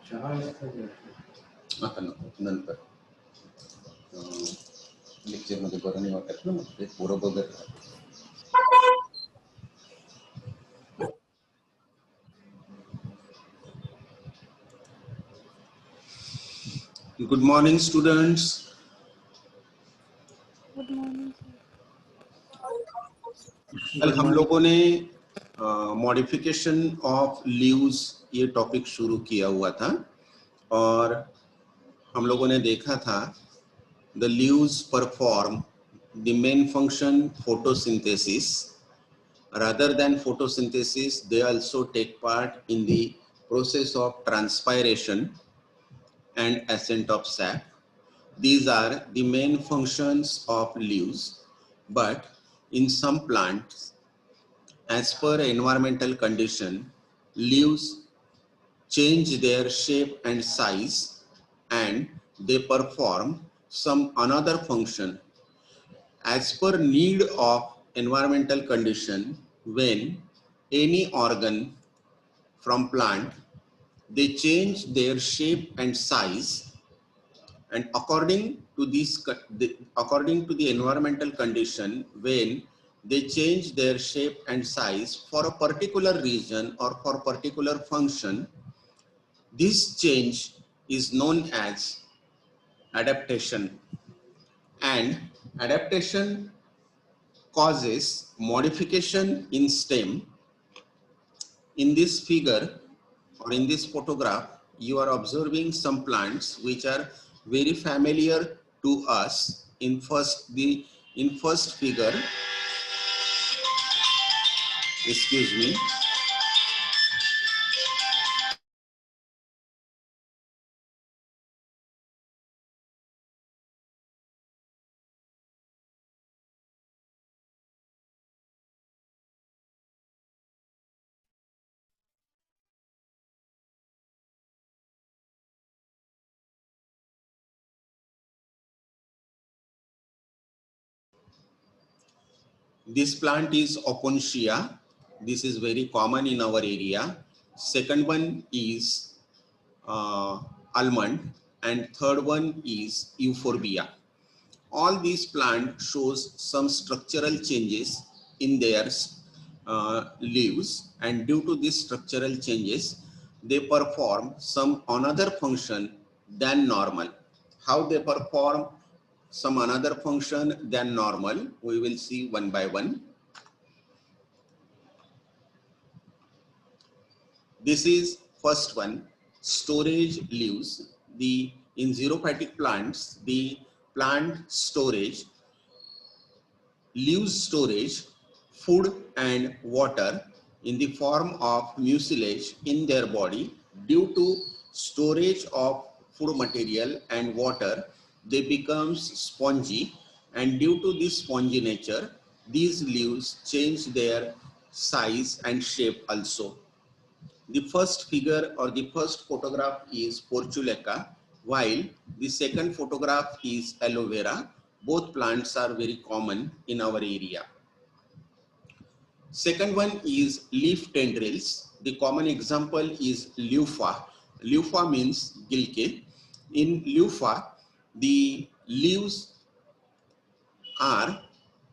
आता नंतर लेक्चर मध्ये बरं नाही वाटत ना, ते पोरं बघत. Good morning students. Good morning sir. कल हम लोगों ने मॉडिफिकेशन ऑफ लीव्स ये टॉपिक शुरू किया हुआ था और हम लोगों ने देखा था the leaves perform the main function photosynthesis. Rather than photosynthesis, they also take part in the process of transpiration and ascent of sap. These are the main functions of leaves, but in some plants, as per environmental condition, leaves change their shape and size and they perform some another function as per need of environmental condition. When any organ from plant, they change their shape and size, and according to the environmental condition, when they change their shape and size for a particular region or for particular function, this change is known as adaptation. And adaptation causes modification in stem. In this figure or in this photograph, you are observing some plants which are very familiar to us. In first figure, excuse me, this plant is Opuntia. This is very common in our area. Second one is almond, and third one is euphorbia. All these plants shows some structural changes in their leaves, and due to these structural changes, they perform some another function than normal. How they perform some another function than normal, we will see one by one. This is first one, storage leaves. In xerophytic plants, the plant storage, leaves storage food and water in the form of mucilage in their body. Due to storage of food material and water, they become spongy, and due to this spongy nature, these leaves change their size and shape also. The first figure or the first photograph is Portulaca, while the second photograph is aloe vera. Both plants are very common in our area. Second one is leaf tendrils. The common example is Leuphas. Leuphas means gilke. In Leuphas, the leaves are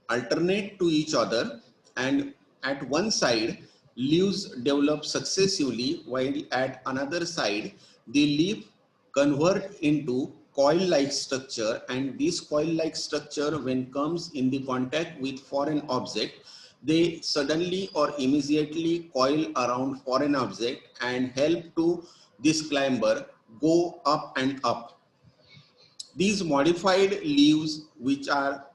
alternate to each other, and at one side leaves develop successively, while at another side the leaf convert into coil-like structure, and this coil-like structure, when comes in the contact with foreign object, they suddenly or immediately coil around foreign object and help to this climber go up and up. These modified leaves, which are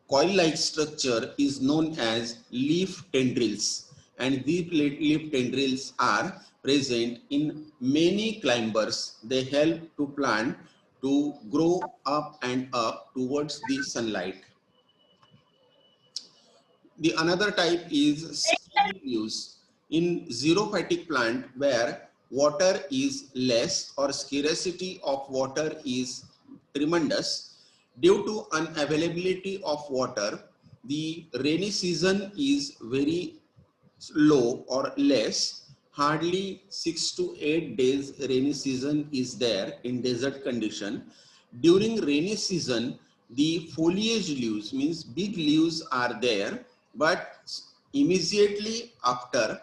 coil-like structure, is known as leaf tendrils, and these leaf tendrils are present in many climbers. They help to plant to grow up and up towards the sunlight. The another type is skin leaves. In xerophytic plant, where water is less or scarcity of water is tremendous, due to unavailability of water, the rainy season is very low or less. hardly 6 to 8 days rainy season is there in desert condition. During rainy season, the foliage leaves, means big leaves are there, but immediately after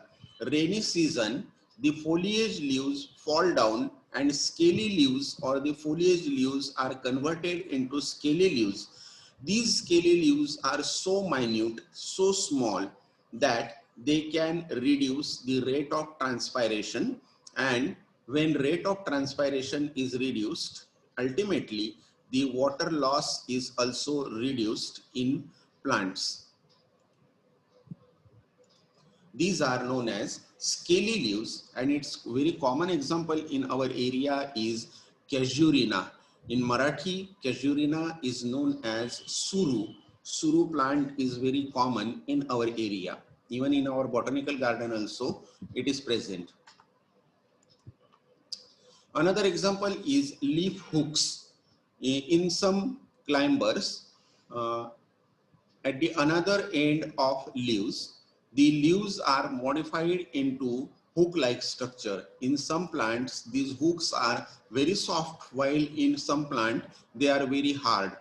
rainy season, the foliage leaves fall down and scaly leaves or the foliage leaves are converted into scaly leaves. These scaly leaves are so minute, so small that they can reduce the rate of transpiration, and when rate of transpiration is reduced, ultimately the water loss is also reduced in plants. These are known as scaly leaves, and its very common example in our area is casuarina. In Marathi, casuarina is known as suru. Suru plant is very common in our area. Even in our botanical garden also, it is present. Another example is leaf hooks. In some climbers, at the another end of leaves, the leaves are modified into hook-like structure. In some plants, these hooks are very soft, while in some plant, they are very hard.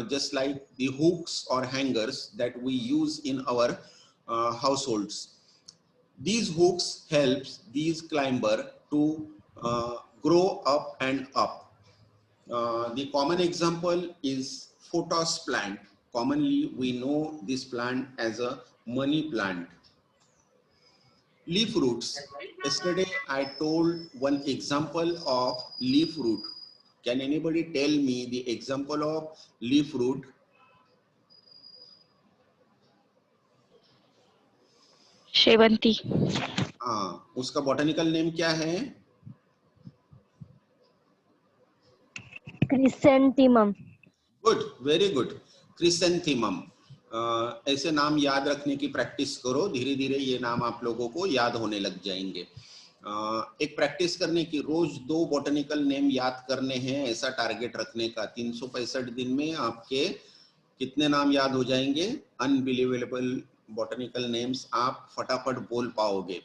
Just like the hooks or hangers that we use in our households. These hooks helps these climber to grow up and up. The common example is photos plant. Commonly, we know this plant as a money plant. Leaf roots. Yesterday, I told one example of leaf root. Can anybody tell me the example of leaf root? शेवंती. हाँ, उसका botanical name क्या है? Chrysanthemum. Good, very good. Chrysanthemum. ऐसे नाम याद रखने की प्रैक्टिस करो. धीरे धीरे ये नाम आप लोगों को याद होने लग जाएंगे. एक प्रैक्टिस करने की, रोज 2 बॉटनिकल नेम याद करने हैं, ऐसा टारगेट रखने का. 365 दिन में आपके कितने नाम याद हो जाएंगे? अनबिलीवेबल बॉटनिकल नेम्स आप फटाफट बोल पाओगे.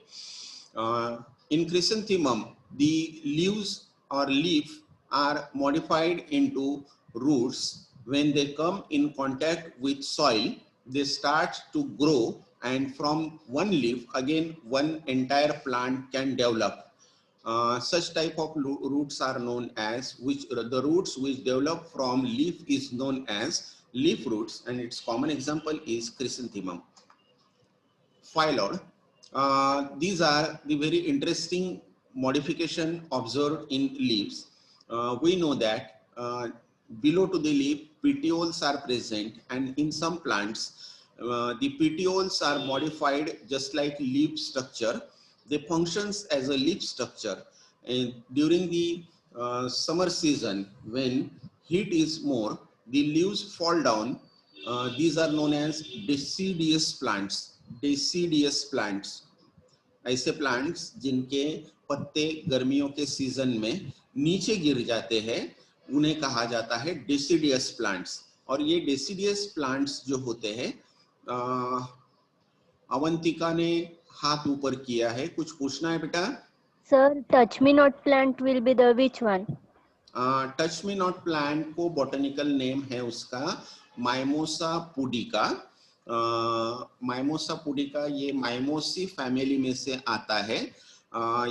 इन क्रिसेंथीमम, the leaves or leaf are modified into roots. When they come in contact with soil, they start to grow, and from one leaf again one entire plant can develop. Such type of roots are known as, which the roots which develop from leaf is known as leaf roots, and its common example is chrysanthemum. Phyllodes. These are the very interesting modification observed in leaves. We know that below to the leaf, petioles are present, and in some plants, the petioles are modified just like leaf structure. They functions as a leaf structure. And during the summer season, when heat is more, the leaves fall down. These are known as deciduous plants. Deciduous plants, ऐसे plants जिनके पत्ते गर्मियों के season में नीचे गिर जाते हैं, उन्हें कहा जाता है डेसिडियस प्लांट्स. और ये डेसिडियस प्लांट्स जो होते हैं, अवंतिका ने हाथ ऊपर किया है. कुछ पूछना है बेटा? Sir, touch me not plant will be the which one? Touch me not plant को बॉटनिकल नेम है उसका माइमोसा पुडिका. माइमोसा पुडिका ये माइमोसी फैमिली में से आता है.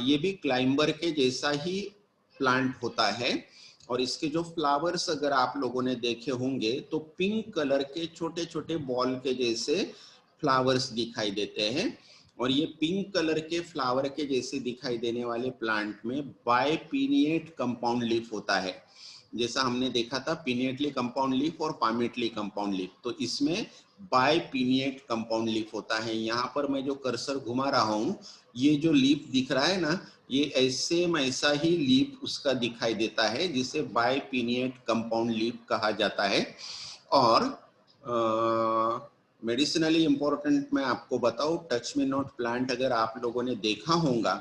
ये भी क्लाइंबर के जैसा ही प्लांट होता है, और इसके जो फ्लावर्स अगर आप लोगों ने देखे होंगे तो पिंक कलर के छोटे छोटे बॉल के जैसे फ्लावर्स दिखाई देते हैं. और ये पिंक कलर के फ्लावर के जैसे दिखाई देने वाले प्लांट में बायपिनिएट कंपाउंड लीफ होता है. जैसा हमने देखा था पिनिएटली कंपाउंड लीफ और पामिएटली कंपाउंड लीफ, तो इसमें बायपिनिएट कंपाउंड लीफ होता है. यहाँ पर मैं जो कर्सर घुमा रहा हूँ, ये जो लीफ दिख रहा है ना, ये ऐसा ही लीफ उसका दिखाई देता है, जिसे बायपिनिएट कंपाउंड लीफ कहा जाता है. और मेडिसिनली इंपॉर्टेंट मैं आपको बताऊं, टच मी नॉट प्लांट अगर आप लोगों ने देखा होगा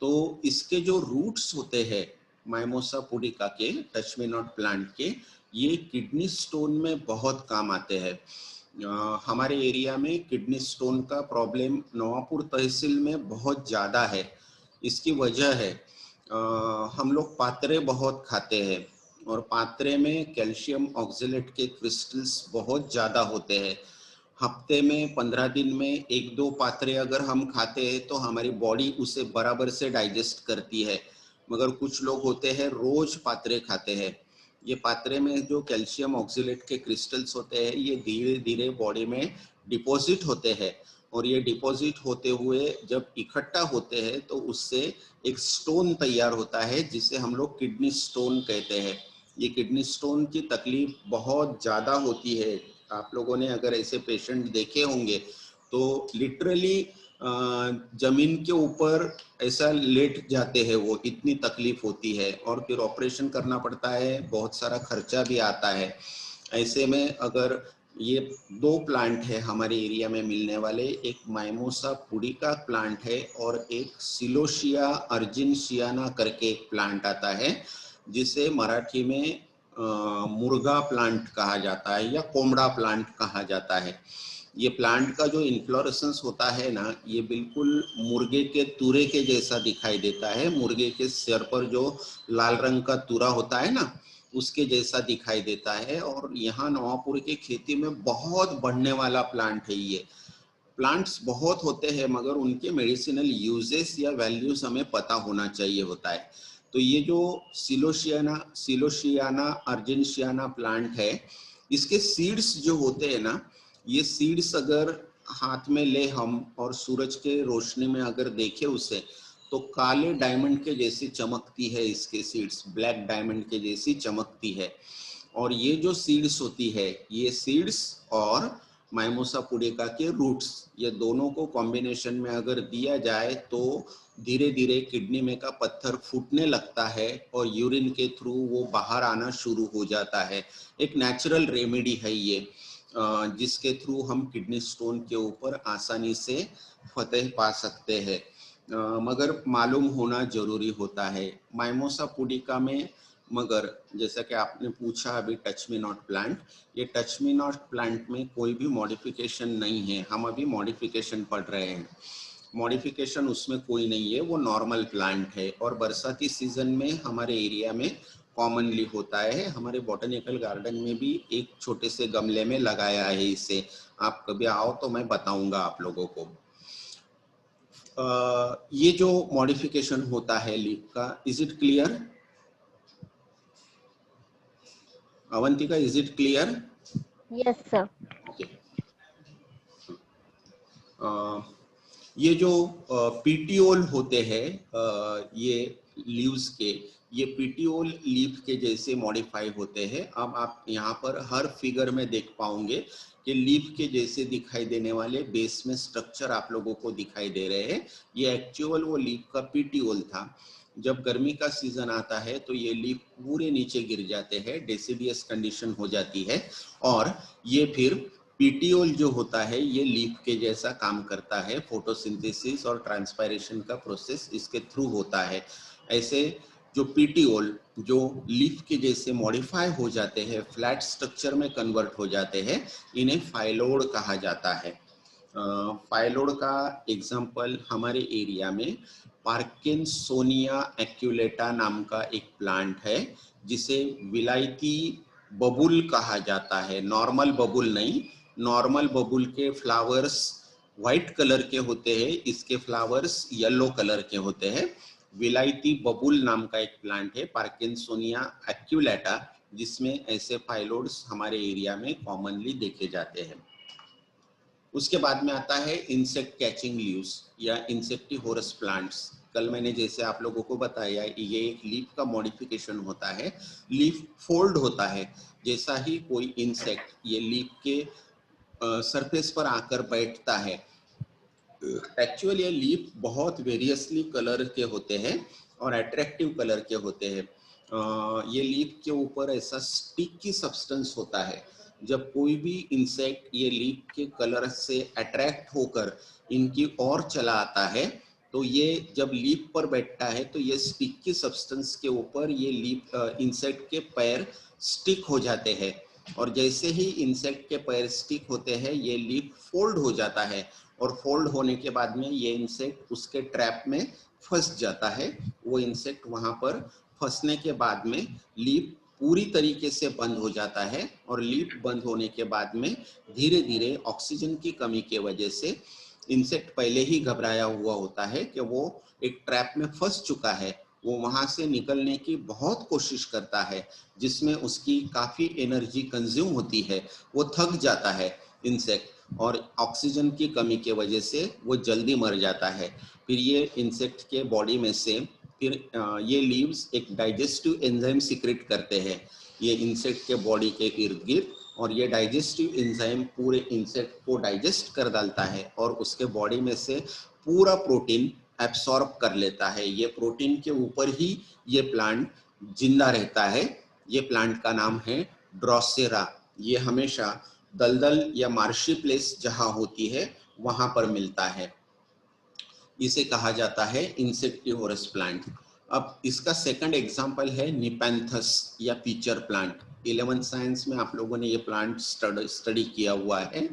तो इसके जो रूट्स होते हैं माइमोसा पुडिका के, टच मी नॉट प्लांट के, ये किडनी स्टोन में बहुत काम आते हैं. हमारे एरिया में किडनी स्टोन का प्रॉब्लम नवापुर तहसील में बहुत ज़्यादा है. इसकी वजह है हम लोग पात्रे बहुत खाते हैं और पात्रे में कैल्शियम ऑक्जेलेट के क्रिस्टल्स बहुत ज़्यादा होते हैं। हफ्ते में 15 दिन में 1-2 पात्रे अगर हम खाते हैं तो हमारी बॉडी उसे बराबर से डाइजेस्ट करती है, मगर कुछ लोग होते हैं रोज पात्रे खाते हैं। ये पात्रे में जो कैल्शियम ऑक्जेलेट के क्रिस्टल्स होते हैं ये धीरे धीरे बॉडी में डिपॉजिट होते हैं और ये डिपॉजिट होते हुए जब इकट्ठा होते हैं तो उससे एक स्टोन तैयार होता है जिसे हम लोग किडनी स्टोन कहते हैं। ये किडनी स्टोन की तकलीफ बहुत ज़्यादा होती है। आप लोगों ने अगर ऐसे पेशेंट देखे होंगे तो लिटरली जमीन के ऊपर ऐसा लेट जाते हैं, वो इतनी तकलीफ होती है और फिर ऑपरेशन करना पड़ता है, बहुत सारा खर्चा भी आता है। ऐसे में अगर ये 2 प्लांट है हमारे एरिया में मिलने वाले, एक माइमोसा पुडिका प्लांट है और एक सिलोशिया अर्जिनशियाना करके एक प्लांट आता है जिसे मराठी में मुर्गा प्लांट कहा जाता है या कोमड़ा प्लांट कहा जाता है। ये प्लांट का जो इन्फ्लोरेसेंस होता है ना, ये बिल्कुल मुर्गे के तुरे के जैसा दिखाई देता है। मुर्गे के सिर पर जो लाल रंग का तुरा होता है ना, उसके जैसा दिखाई देता है और यहाँ नवापुर की खेती में बहुत बढ़ने वाला प्लांट है। ये प्लांट्स बहुत होते हैं मगर उनके मेडिसिनल यूजेस या वैल्यूज हमें पता होना चाहिए होता है। तो ये जो सिलोशियाना अर्जिनशियाना प्लांट है, इसके सीड्स जो होते हैं ना, ये सीड्स अगर हाथ में ले हम और सूरज के रोशनी में अगर देखे उसे तो काले डायमंड के जैसी चमकती है। इसके सीड्स ब्लैक डायमंड के जैसी चमकती है। और ये जो सीड्स होती है, ये सीड्स और माइमोसा पुडिका के रूट्स, ये दोनों को कॉम्बिनेशन में अगर दिया जाए तो धीरे धीरे किडनी में का पत्थर फूटने लगता है और यूरिन के थ्रू वो बाहर आना शुरू हो जाता है। एक नेचुरल रेमेडी है ये, जिसके थ्रू हम किडनी स्टोन के ऊपर आसानी से फतेह पा सकते हैं, मगर मालूम होना जरूरी होता है। माइमोसा पुडिका में, मगर जैसा कि आपने पूछा अभी टच मी नॉट प्लांट, ये टच मी नॉट प्लांट में कोई भी मॉडिफिकेशन नहीं है। हम अभी मॉडिफिकेशन पढ़ रहे हैं, मॉडिफिकेशन उसमें कोई नहीं है, वो नॉर्मल प्लांट है और बरसाती सीजन में हमारे एरिया में कॉमनली होता है। हमारे बॉटनिकल गार्डन में भी एक छोटे से गमले में लगाया है इसे। आप कभी आओ तो मैं बताऊंगा आप लोगों को। ये जो मॉडिफिकेशन होता है लीफ का, is it clear? Avantika, is it clear? Yes, sir. Okay. ये जो पीटियोल होते हैं, ये लीव्स के, ये पीटियोल लीफ के जैसे मॉडिफाई होते हैं। अब आप यहाँ पर हर फिगर में देख पाओगे कि लीफ के जैसे दिखाई देने वाले बेस में स्ट्रक्चर आप लोगों को दिखाई दे रहे हैं। ये एक्चुअल वो लीफ का पीटियोल था। जब गर्मी का सीजन आता है तो ये लीफ पूरे नीचे गिर जाते हैं, डेसिडियस कंडीशन हो जाती है और ये फिर पीटियोल जो होता है ये लीफ के जैसा काम करता है। फोटोसिंथेसिस और ट्रांसपायरेशन का प्रोसेस इसके थ्रू होता है। ऐसे जो पीटियोल जो लीफ के जैसे मॉडिफाई हो जाते हैं, फ्लैट स्ट्रक्चर में कन्वर्ट हो जाते हैं, इन्हें फाइलोड कहा जाता है। फाइलोड का एग्जाम्पल हमारे एरिया में पार्किंसोनिया एक्यूलेटा नाम का एक प्लांट है जिसे विलायती बबुल कहा जाता है। नॉर्मल बबुल नहीं, नॉर्मल बबुल के फ्लावर्स व्हाइट कलर के होते हैं, इसके फ्लावर्स येलो कलर के होते हैं। विलायती बबुल नाम का एक प्लांट है पार्किंसोनिया एक्यूलेटा, जिसमें ऐसे फाइलोड्स हमारे एरिया में कॉमनली देखे जाते हैं। उसके बाद में आता है इंसेक्ट कैचिंग लीव्स या इंसेक्टिहोरस प्लांट्स। कल मैंने जैसे आप लोगों को बताया, ये एक लीफ का मॉडिफिकेशन होता है, लीफ फोल्ड होता है। जैसा ही कोई इंसेक्ट ये लीफ के सरफेस पर आकर बैठता है, एक्चुअली ये लीफ बहुत वेरियसली कलर के होते हैं और अट्रैक्टिव कलर के होते हैं। ये लीफ के ऊपर ऐसा स्टिकी सब्सटेंस होता है। जब कोई भी इंसेक्ट ये लीफ के कलर से अट्रैक्ट होकर इनकी ओर चला आता है तो ये जब लीफ पर बैठता है तो ये स्टिकी सब्सटेंस के ऊपर ये लीफ इंसेक्ट के पैर स्टिक हो जाते हैं और जैसे ही इंसेक्ट के पैर स्टिक होते हैं ये लीफ फोल्ड हो जाता है और फोल्ड होने के बाद में ये इंसेक्ट उसके ट्रैप में फंस जाता है। वो इंसेक्ट वहां पर फंसने के बाद में लीफ पूरी तरीके से बंद हो जाता है, और लीफ बंद होने के बाद में धीरे धीरे ऑक्सीजन की कमी के वजह से इंसेक्ट पहले ही घबराया हुआ होता है कि वो एक ट्रैप में फंस चुका है, वो वहां से निकलने की बहुत कोशिश करता है, जिसमें उसकी काफी एनर्जी कंज्यूम होती है, वो थक जाता है इंसेक्ट, और ऑक्सीजन की कमी के वजह से वो जल्दी मर जाता है। फिर ये इंसेक्ट के बॉडी में से फिर ये लीव्स एक डाइजेस्टिव एंजाइम सीक्रेट करते हैं ये इंसेक्ट के बॉडी के इर्द गिर्द, और ये डाइजेस्टिव एंजाइम पूरे इंसेक्ट को डाइजेस्ट कर डालता है और उसके बॉडी में से पूरा प्रोटीन एब्सॉर्ब कर लेता है। ये प्रोटीन के ऊपर ही ये प्लांट जिंदा रहता है। ये प्लांट का नाम है ड्रोसेरा। ये हमेशा दलदल या मार्शी प्लेस जहां होती है वहां पर मिलता है। इसे कहा जाता है इंसेक्टिवोरस प्लांट। अब इसका सेकंड एग्जांपल है निपेंथस या पीचर प्लांट। 11th साइंस में आप लोगों ने ये प्लांट स्टडी किया हुआ है।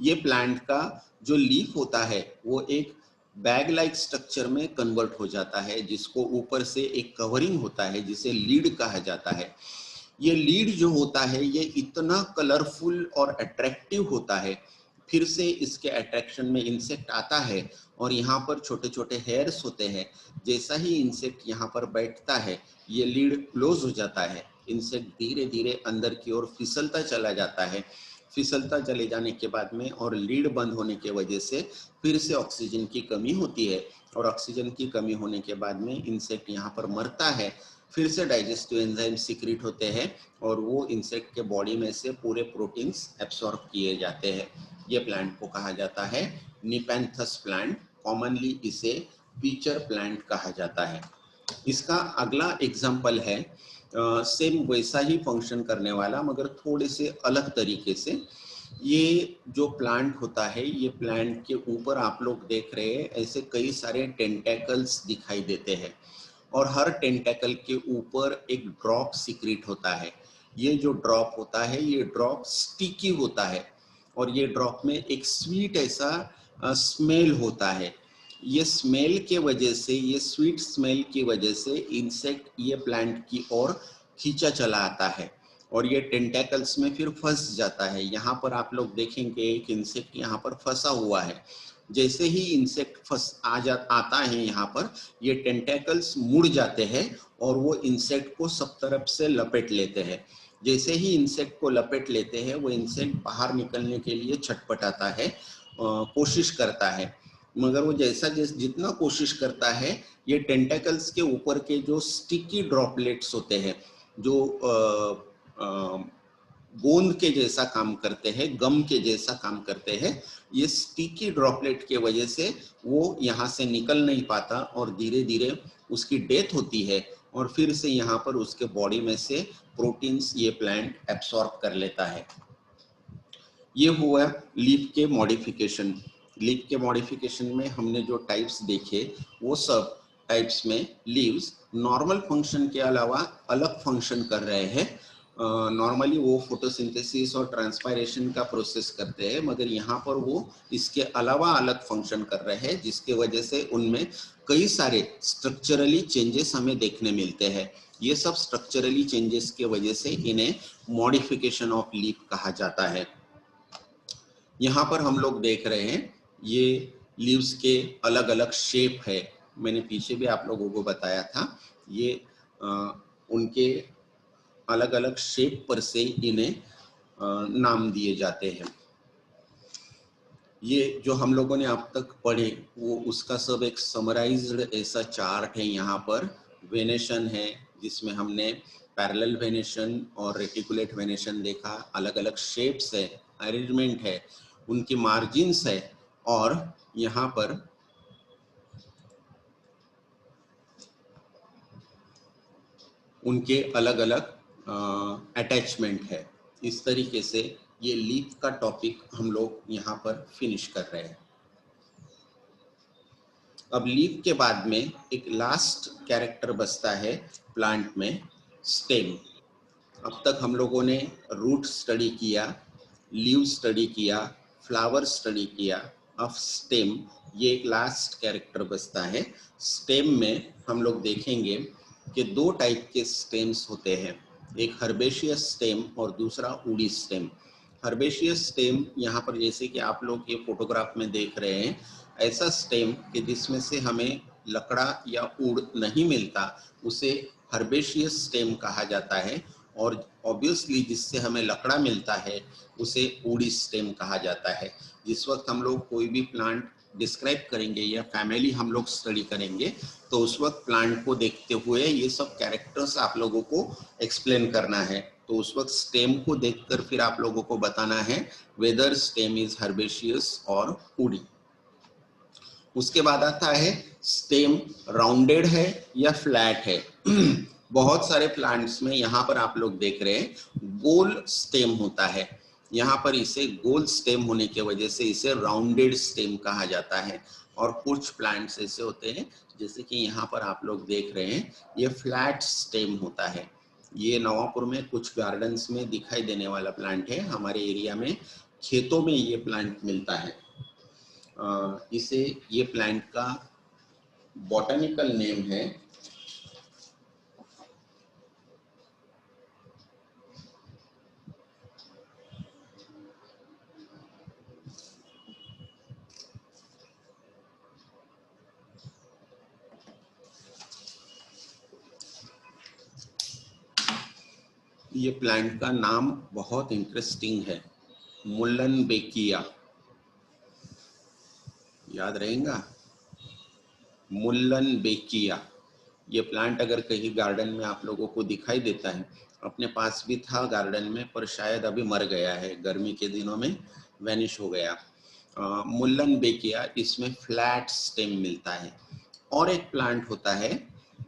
ये प्लांट का जो लीफ होता है वो एक बैग लाइक स्ट्रक्चर में कन्वर्ट हो जाता है, जिसको ऊपर से एक कवरिंग होता है जिसे लीड कहा जाता है। ये लीड जो होता है ये इतना कलरफुल और अट्रैक्टिव होता है, फिर से इसके अट्रैक्शन में इंसेक्ट आता है और यहाँ पर छोटे छोटे हेयर्स होते हैं। जैसा ही इंसेक्ट यहाँ पर बैठता है ये लीड क्लोज हो जाता है, इंसेक्ट धीरे धीरे अंदर की ओर फिसलता चला जाता है। फिसलता चले जाने के बाद में और लीड बंद होने के वजह से फिर से ऑक्सीजन की कमी होती है, और ऑक्सीजन की कमी होने के बाद में इंसेक्ट यहाँ पर मरता है। फिर से डाइजेस्टिव एंजाइम सीक्रेट होते हैं और वो इंसेक्ट के बॉडी में से पूरे प्रोटीन्स एब्सॉर्ब किए जाते हैं। ये प्लांट को कहा जाता है निपेंथस प्लांट। कॉमनली इसे पीचर प्लांट कहा जाता है। इसका अगला एग्जाम्पल है सेम वैसा ही फंक्शन करने वाला मगर थोड़े से अलग तरीके से। ये जो प्लांट होता है, ये प्लांट के ऊपर आप लोग देख रहे हैं ऐसे कई सारे टेंटेकल्स दिखाई देते हैं, और हर टेंटेकल के ऊपर एक ड्रॉप सीक्रेट होता है। ये जो ड्रॉप होता है ये ड्रॉप स्टिकी होता है, और ये ड्रॉप में एक स्वीट ऐसा स्मेल होता है। ये स्मेल के वजह से, ये स्वीट स्मेल की वजह से इंसेक्ट ये प्लांट की ओर खींचा चला आता है और ये टेंटेकल्स में फिर फंस जाता है। यहाँ पर आप लोग देखेंगे एक इंसेक्ट यहाँ पर फंसा हुआ है। जैसे ही इंसेक्ट आता है यहाँ पर, ये टेंटेकल्स मुड़ जाते हैं और वो इंसेक्ट को सब तरफ से लपेट लेते हैं। जैसे ही इंसेक्ट को लपेट लेते हैं वो इंसेक्ट बाहर निकलने के लिए छटपटाता है, कोशिश करता है, मगर वो जितना कोशिश करता है ये टेंटेकल्स के ऊपर के जो स्टिकी ड्रॉपलेट्स होते हैं, जो गोंद के जैसा काम करते हैं, गम के जैसा काम करते हैं, ये स्टिकी ड्रॉपलेट के वजह से वो यहाँ से निकल नहीं पाता और धीरे धीरे उसकी डेथ होती है, और फिर से यहाँ पर उसके बॉडी में से प्रोटीन्स ये प्लांट एब्सॉर्ब कर लेता है। ये हुआ लीफ के मॉडिफिकेशन। लीफ के मॉडिफिकेशन में हमने जो टाइप्स देखे वो सब टाइप्स में लीव्स नॉर्मल फंक्शन के अलावा अलग फंक्शन कर रहे हैं। नॉर्मली वो फोटोसिंथेसिस और ट्रांसपायरेशन का प्रोसेस करते हैं, मगर यहाँ पर वो इसके अलावा अलग फंक्शन कर रहे हैं, जिसके वजह से उनमें कई सारे स्ट्रक्चरली चेंजेस हमें देखने मिलते हैं। ये सब स्ट्रक्चरली चेंजेस के वजह से इन्हें मॉडिफिकेशन ऑफ लीफ कहा जाता है। यहाँ पर हम लोग देख रहे हैं ये लीव्स के अलग अलग शेप है। मैंने पीछे भी आप लोगों को बताया था, ये उनके अलग अलग शेप पर से इन्हें नाम दिए जाते हैं। ये जो हम लोगों ने अब तक पढ़े वो उसका सब एक समराइज्ड ऐसा चार्ट है। यहाँ पर वेनेशन है जिसमें हमने पैरेलल वेनेशन और रेटिकुलेट वेनेशन देखा, अलग अलग शेप्स है, अरेंजमेंट है, उनकी मार्जिन्स है, और यहाँ पर उनके अलग अलग अटैचमेंट है। इस तरीके से ये लीफ का टॉपिक हम लोग यहाँ पर फिनिश कर रहे हैं। अब लीफ के बाद में एक लास्ट कैरेक्टर बचता है प्लांट में, स्टेम। अब तक हम लोगों ने रूट स्टडी किया, लीव स्टडी किया, फ्लावर स्टडी किया। अब स्टेम ये एक लास्ट कैरेक्टर बचता है। स्टेम में हम लोग देखेंगे कि दो टाइप के स्टेम्स होते हैं, एक हर्बेशियस स्टेम और दूसरा वुडी स्टेम। हर्बेशियस स्टेम यहाँ पर जैसे कि आप लोग ये फोटोग्राफ में देख रहे हैं, ऐसा स्टेम कि जिसमें से हमें लकड़ा या वुड नहीं मिलता, उसे हर्बेशियस स्टेम कहा जाता है। और ऑब्वियसली जिससे हमें लकड़ा मिलता है उसे वुडी स्टेम कहा जाता है। जिस वक्त हम लोग कोई भी प्लांट डिस्क्राइब करेंगे या फैमिली हम लोग स्टडी करेंगे, तो उस वक्त प्लांट को देखते हुए ये सब कैरेक्टर्स आप लोगों को एक्सप्लेन करना है। तो उस वक्त स्टेम को देखकर फिर आप लोगों को बताना है वेदर स्टेम इज हर्बेशियस और वुडी। उसके बाद आता है स्टेम राउंडेड है या फ्लैट है। बहुत सारे प्लांट्स में यहाँ पर आप लोग देख रहे हैं गोल स्टेम होता है, यहाँ पर इसे गोल स्टेम होने की वजह से इसे राउंडेड स्टेम कहा जाता है। और कुछ प्लांट्स ऐसे होते हैं जैसे कि यहाँ पर आप लोग देख रहे हैं, ये फ्लैट स्टेम होता है। ये नवापुर में कुछ गार्डन्स में दिखाई देने वाला प्लांट है, हमारे एरिया में खेतों में ये प्लांट मिलता है। इसे ये प्लांट का बॉटनिकल नेम है ये प्लांट का नाम बहुत इंटरेस्टिंग है, मुल्लनबेकिया। याद रहेगा, मुल्लनबेकिया। ये प्लांट अगर कहीं गार्डन में आप लोगों को दिखाई देता है, अपने पास भी था गार्डन में, पर शायद अभी मर गया है, गर्मी के दिनों में वैनिश हो गया। मुल्लनबेकिया, इसमें फ्लैट स्टेम मिलता है। और एक प्लांट होता है,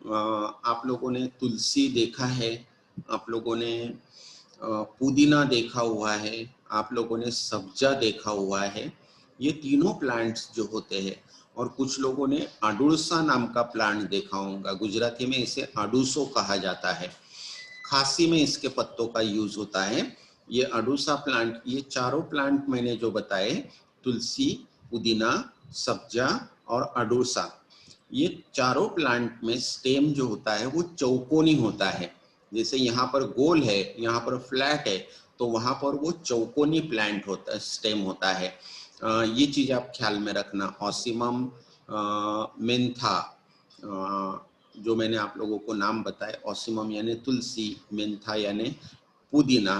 आप लोगों ने तुलसी देखा है, आप लोगों ने पुदीना देखा हुआ है, आप लोगों ने सब्जा देखा हुआ है। ये तीनों प्लांट्स जो होते हैं, और कुछ लोगों ने अडुळसा नाम का प्लांट देखा होगा, गुजराती में इसे अडुसो कहा जाता है, खांसी में इसके पत्तों का यूज होता है। ये अडुसा प्लांट, ये चारों प्लांट मैंने जो बताए, तुलसी, पुदीना, सब्जा और अडुसा, ये चारों प्लांट में स्टेम जो होता है वो चौकोनी होता है। जैसे यहाँ पर गोल है, यहाँ पर फ्लैट है, तो वहां पर वो चौकोनी प्लांट होता है, स्टेम होता है। ये चीज आप ख्याल में रखना। ऑसिमम, मेंथा, जो मैंने आप लोगों को नाम बताए, ऑसिमम यानी तुलसी, मेंथा यानी पुदीना,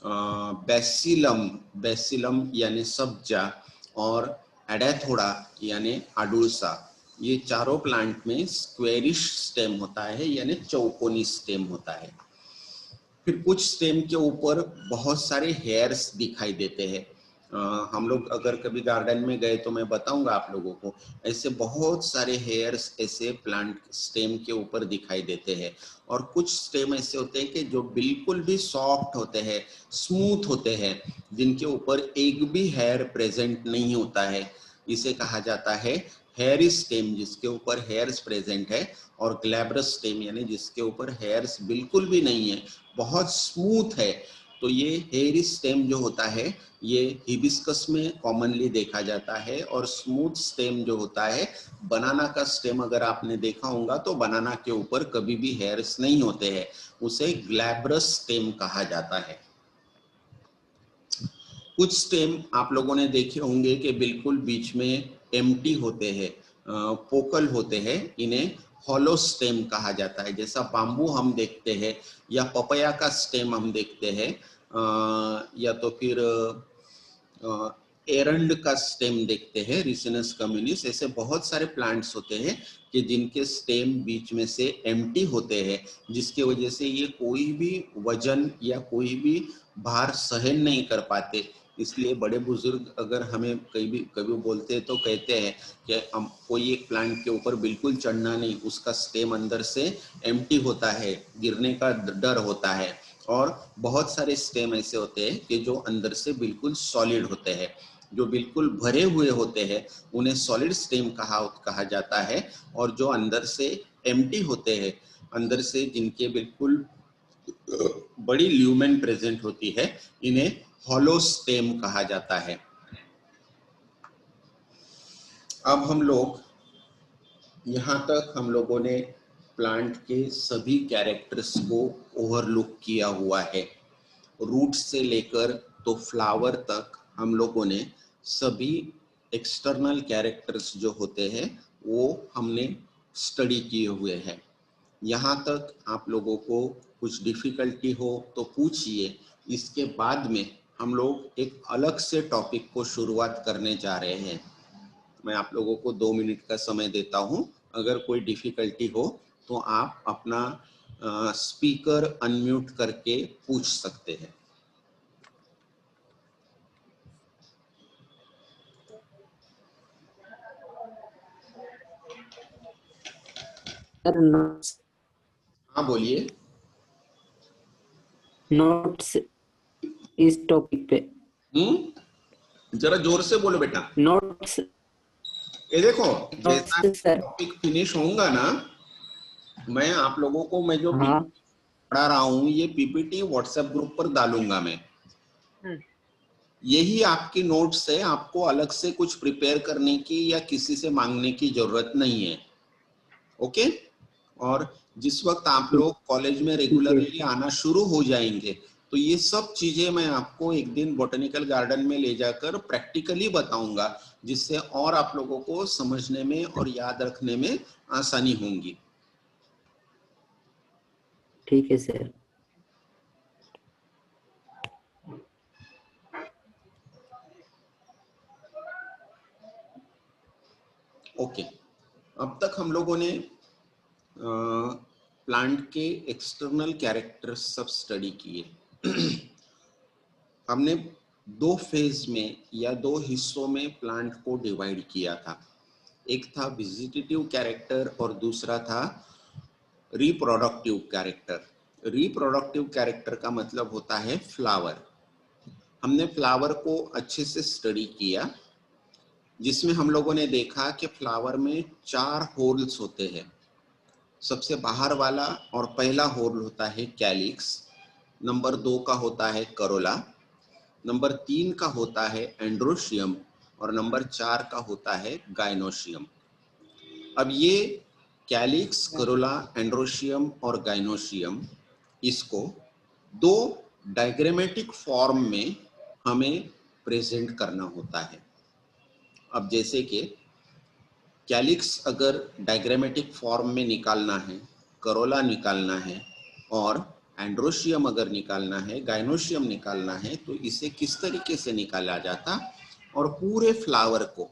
बेसिलम, बेसिलम यानी सब्जा, और एडेथोडा यानी अडुळसा, ये चारों प्लांट में स्क्वेरिश स्टेम होता है यानी चौकोनी स्टेम होता है। फिर कुछ स्टेम के ऊपर बहुत सारे हेयर्स दिखाई देते हैं। हम लोग अगर कभी गार्डन में गए तो मैं बताऊंगा आप लोगों को, ऐसे बहुत सारे हेयर्स ऐसे प्लांट स्टेम के ऊपर दिखाई देते हैं। और कुछ स्टेम ऐसे होते हैं कि जो बिल्कुल भी सॉफ्ट होते हैं, स्मूथ होते हैं, जिनके ऊपर एक भी हेयर प्रेजेंट नहीं होता है, इसे कहा जाता है हेयरी स्टेम, जिसके ऊपर हेयर्स प्रेजेंट है। और ग्लैब्रस स्टेम यानी जिसके ऊपर हेयर्स बिल्कुल भी नहीं है, बहुत स्मूथ है, तो ये हेयरी स्टेम जो होता है ये हिबिस्कस में कॉमनली देखा जाता है। और स्मूथ स्टेम जो होता है, बनाना का स्टेम अगर आपने देखा होगा तो बनाना के ऊपर कभी भी हेयर्स नहीं होते हैं, उसे ग्लैब्रस स्टेम कहा जाता है। कुछ स्टेम आप लोगों ने देखे होंगे कि बिल्कुल बीच में एम्प्टी होते हैं, पोकल होते हैं, इन्हें हॉलो स्टेम कहा जाता है। जैसा बाम्बू हम देखते हैं या पपया का स्टेम हम देखते हैं, या तो फिर एरंड का स्टेम देखते हैं, रिसिनस कम्युनिस, ऐसे बहुत सारे प्लांट्स होते हैं कि जिनके स्टेम बीच में से एम्प्टी होते हैं, जिसकी वजह से ये कोई भी वजन या कोई भी भार सहन नहीं कर पाते। इसलिए बड़े बुजुर्ग अगर हमें कभी बोलते हैं तो कहते हैं कि हम कोई एक प्लांट के ऊपर बिल्कुल चढ़ना नहीं, उसका स्टेम अंदर से एम्प्टी होता है, गिरने का डर होता है। और बहुत सारे स्टेम ऐसे होते हैं कि जो अंदर से बिल्कुल सॉलिड होते हैं, जो बिल्कुल भरे हुए होते हैं, उन्हें सॉलिड स्टेम कहा जाता है। और जो अंदर से एम्प्टी होते हैं, अंदर से जिनके बिल्कुल बड़ी ल्यूमेन प्रेजेंट होती है, इन्हें हॉलो स्टेम कहा जाता है। अब हम लोग यहाँ तक हम लोगों ने प्लांट के सभी कैरेक्टर्स को ओवरलुक किया हुआ है। रूट से लेकर तो फ्लावर तक हम लोगों ने सभी एक्सटर्नल कैरेक्टर्स जो होते हैं वो हमने स्टडी किए हुए हैं। यहाँ तक आप लोगों को कुछ डिफिकल्टी हो तो पूछिए। इसके बाद में हम लोग एक अलग से टॉपिक को शुरुआत करने जा रहे हैं। मैं आप लोगों को 2 मिनट का समय देता हूँ। अगर कोई डिफिकल्टी हो तो आप अपना स्पीकर अनम्यूट करके पूछ सकते हैं। नोट्स हाँ बोलिए। नोट्स इस टॉपिक पे जरा जोर से बोलो बेटा। नोट्स ये देखो, जैसा सर। टॉपिक फिनिश होगा ना, मैं आप लोगों को मैं जो हाँ पढ़ा रहा हूँ ये पीपीटी व्हाट्सएप ग्रुप पर डालूंगा मैं। यही आपकी नोट्स है, आपको अलग से कुछ प्रिपेयर करने की या किसी से मांगने की जरूरत नहीं है। ओके। और जिस वक्त आप लोग कॉलेज में रेगुलरली आना शुरू हो जाएंगे तो ये सब चीजें मैं आपको एक दिन बॉटनिकल गार्डन में ले जाकर प्रैक्टिकली बताऊंगा, जिससे और आप लोगों को समझने में और याद रखने में आसानी होगी। ठीक है सर। ओके। अब तक हम लोगों ने प्लांट के एक्सटर्नल कैरेक्टर्स सब स्टडी किए। हमने 2 फेज में या 2 हिस्सों में प्लांट को डिवाइड किया था। एक था वेजिटेटिव कैरेक्टर और दूसरा था रिप्रोडक्टिव कैरेक्टर। रिप्रोडक्टिव कैरेक्टर का मतलब होता है फ्लावर। हमने फ्लावर को अच्छे से स्टडी किया, जिसमें हम लोगों ने देखा कि फ्लावर में 4 होल्स होते हैं। सबसे बाहर वाला और पहला होल होता है कैलिक्स, नंबर 2 का होता है करोला, नंबर 3 का होता है एंड्रोशियम और नंबर 4 का होता है गाइनोशियम। अब ये कैलिक्स, करोला, एंड्रोशियम और गाइनोशियम, इसको 2 डायग्रामेटिक फॉर्म में हमें प्रेजेंट करना होता है। अब जैसे कि कैलिक्स अगर डायग्रामेटिक फॉर्म में निकालना है, करोला निकालना है और एंड्रोशियम अगर निकालना है, गाइनोशियम निकालना है, तो इसे किस तरीके से निकाला जाता। और पूरे फ्लावर को,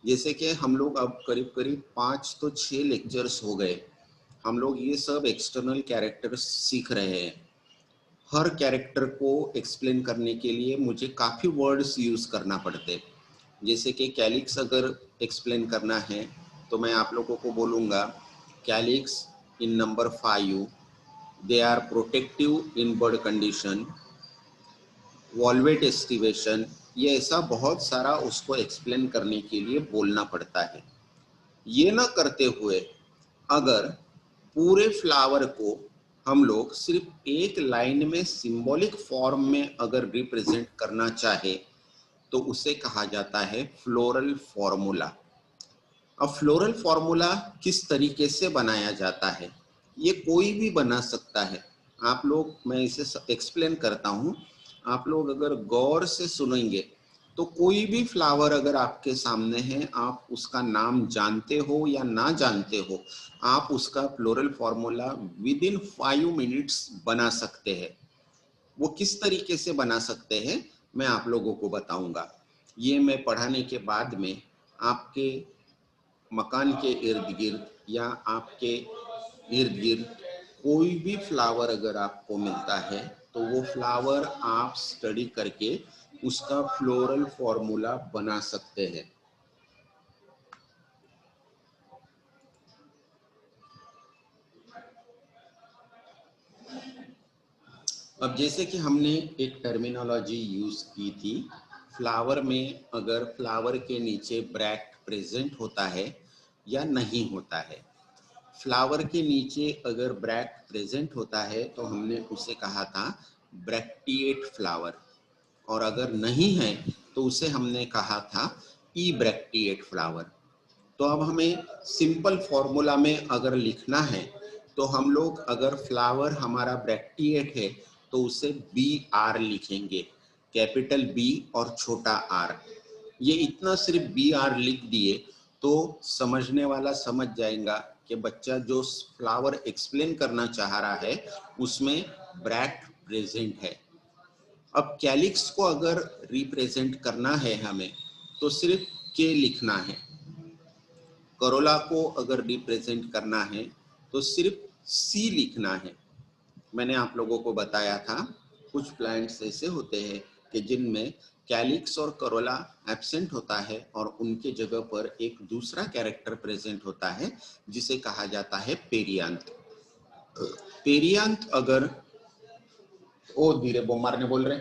जैसे कि हम लोग अब करीब करीब 5 तो 6 लेक्चर्स हो गए, हम लोग ये सब एक्सटर्नल कैरेक्टर्स सीख रहे हैं। हर कैरेक्टर को एक्सप्लेन करने के लिए मुझे काफ़ी वर्ड्स यूज़ करना पड़ते। जैसे कि कैलिक्स अगर एक्सप्लेन करना है तो मैं आप लोगों को बोलूँगा calyx in number 5, they are protective in bud condition, valvate aestivation, ये ऐसा बहुत सारा उसको एक्सप्लेन करने के लिए बोलना पड़ता है। ये ना करते हुए अगर पूरे फ्लावर को हम लोग सिर्फ एक लाइन में सिंबॉलिक फॉर्म में अगर रिप्रेजेंट करना चाहे तो उसे कहा जाता है फ्लोरल फॉर्मूला। अब फ्लोरल फॉर्मूला किस तरीके से बनाया जाता है, ये कोई भी बना सकता है। आप लोग, मैं इसे एक्सप्लेन करता हूँ, आप लोग अगर गौर से सुनेंगे तो कोई भी फ्लावर अगर आपके सामने है, आप उसका नाम जानते हो या ना जानते हो, आप उसका floral formula with in 5 minutes बना सकते हैं। वो किस तरीके से बना सकते हैं मैं आप लोगों को बताऊंगा। ये मैं पढ़ाने के बाद में आपके मकान के इर्द गिर्द या आपके इर्द गिर्द कोई भी फ्लावर अगर आपको मिलता है तो वो फ्लावर आप स्टडी करके उसका फ्लोरल फॉर्मूला बना सकते हैं। अब जैसे कि हमने एक टर्मिनोलॉजी यूज की थी, फ्लावर में अगर फ्लावर के नीचे ब्रैक्ट प्रेजेंट होता है या नहीं होता है। फ्लावर के नीचे अगर ब्रैक्ट प्रेजेंट होता है तो हमने उसे कहा था ब्रैक्टिएट फ्लावर, और अगर नहीं है तो उसे हमने कहा था ई ब्रैक्टिएट फ्लावर। तो अब हमें सिंपल फॉर्मूला में अगर लिखना है तो हम लोग अगर फ्लावर हमारा ब्रैक्टिएट है तो उसे बी आर लिखेंगे, कैपिटल बी और छोटा आर। ये इतना सिर्फ बी आर लिख दिए तो समझने वाला समझ जाएगा कि बच्चा जो फ्लावर एक्सप्लेन करना चाह रहा है उसमें ब्रैक्ट प्रेजेंट है। अब कैलिक्स को अगर रिप्रेजेंट करना है हमें तो सिर्फ के लिखना है, करोला को अगर रिप्रेजेंट करना है तो सिर्फ सी लिखना है। मैंने आप लोगों को बताया था कुछ प्लांट्स ऐसे होते हैं कि जिनमें कैलिक्स और करोला एब्सेंट होता है और उनके जगह पर एक दूसरा कैरेक्टर प्रेजेंट होता है जिसे कहा जाता है पेरियांत। पेरियांत अगर ओ धीरे बोमार ने बोल रहे,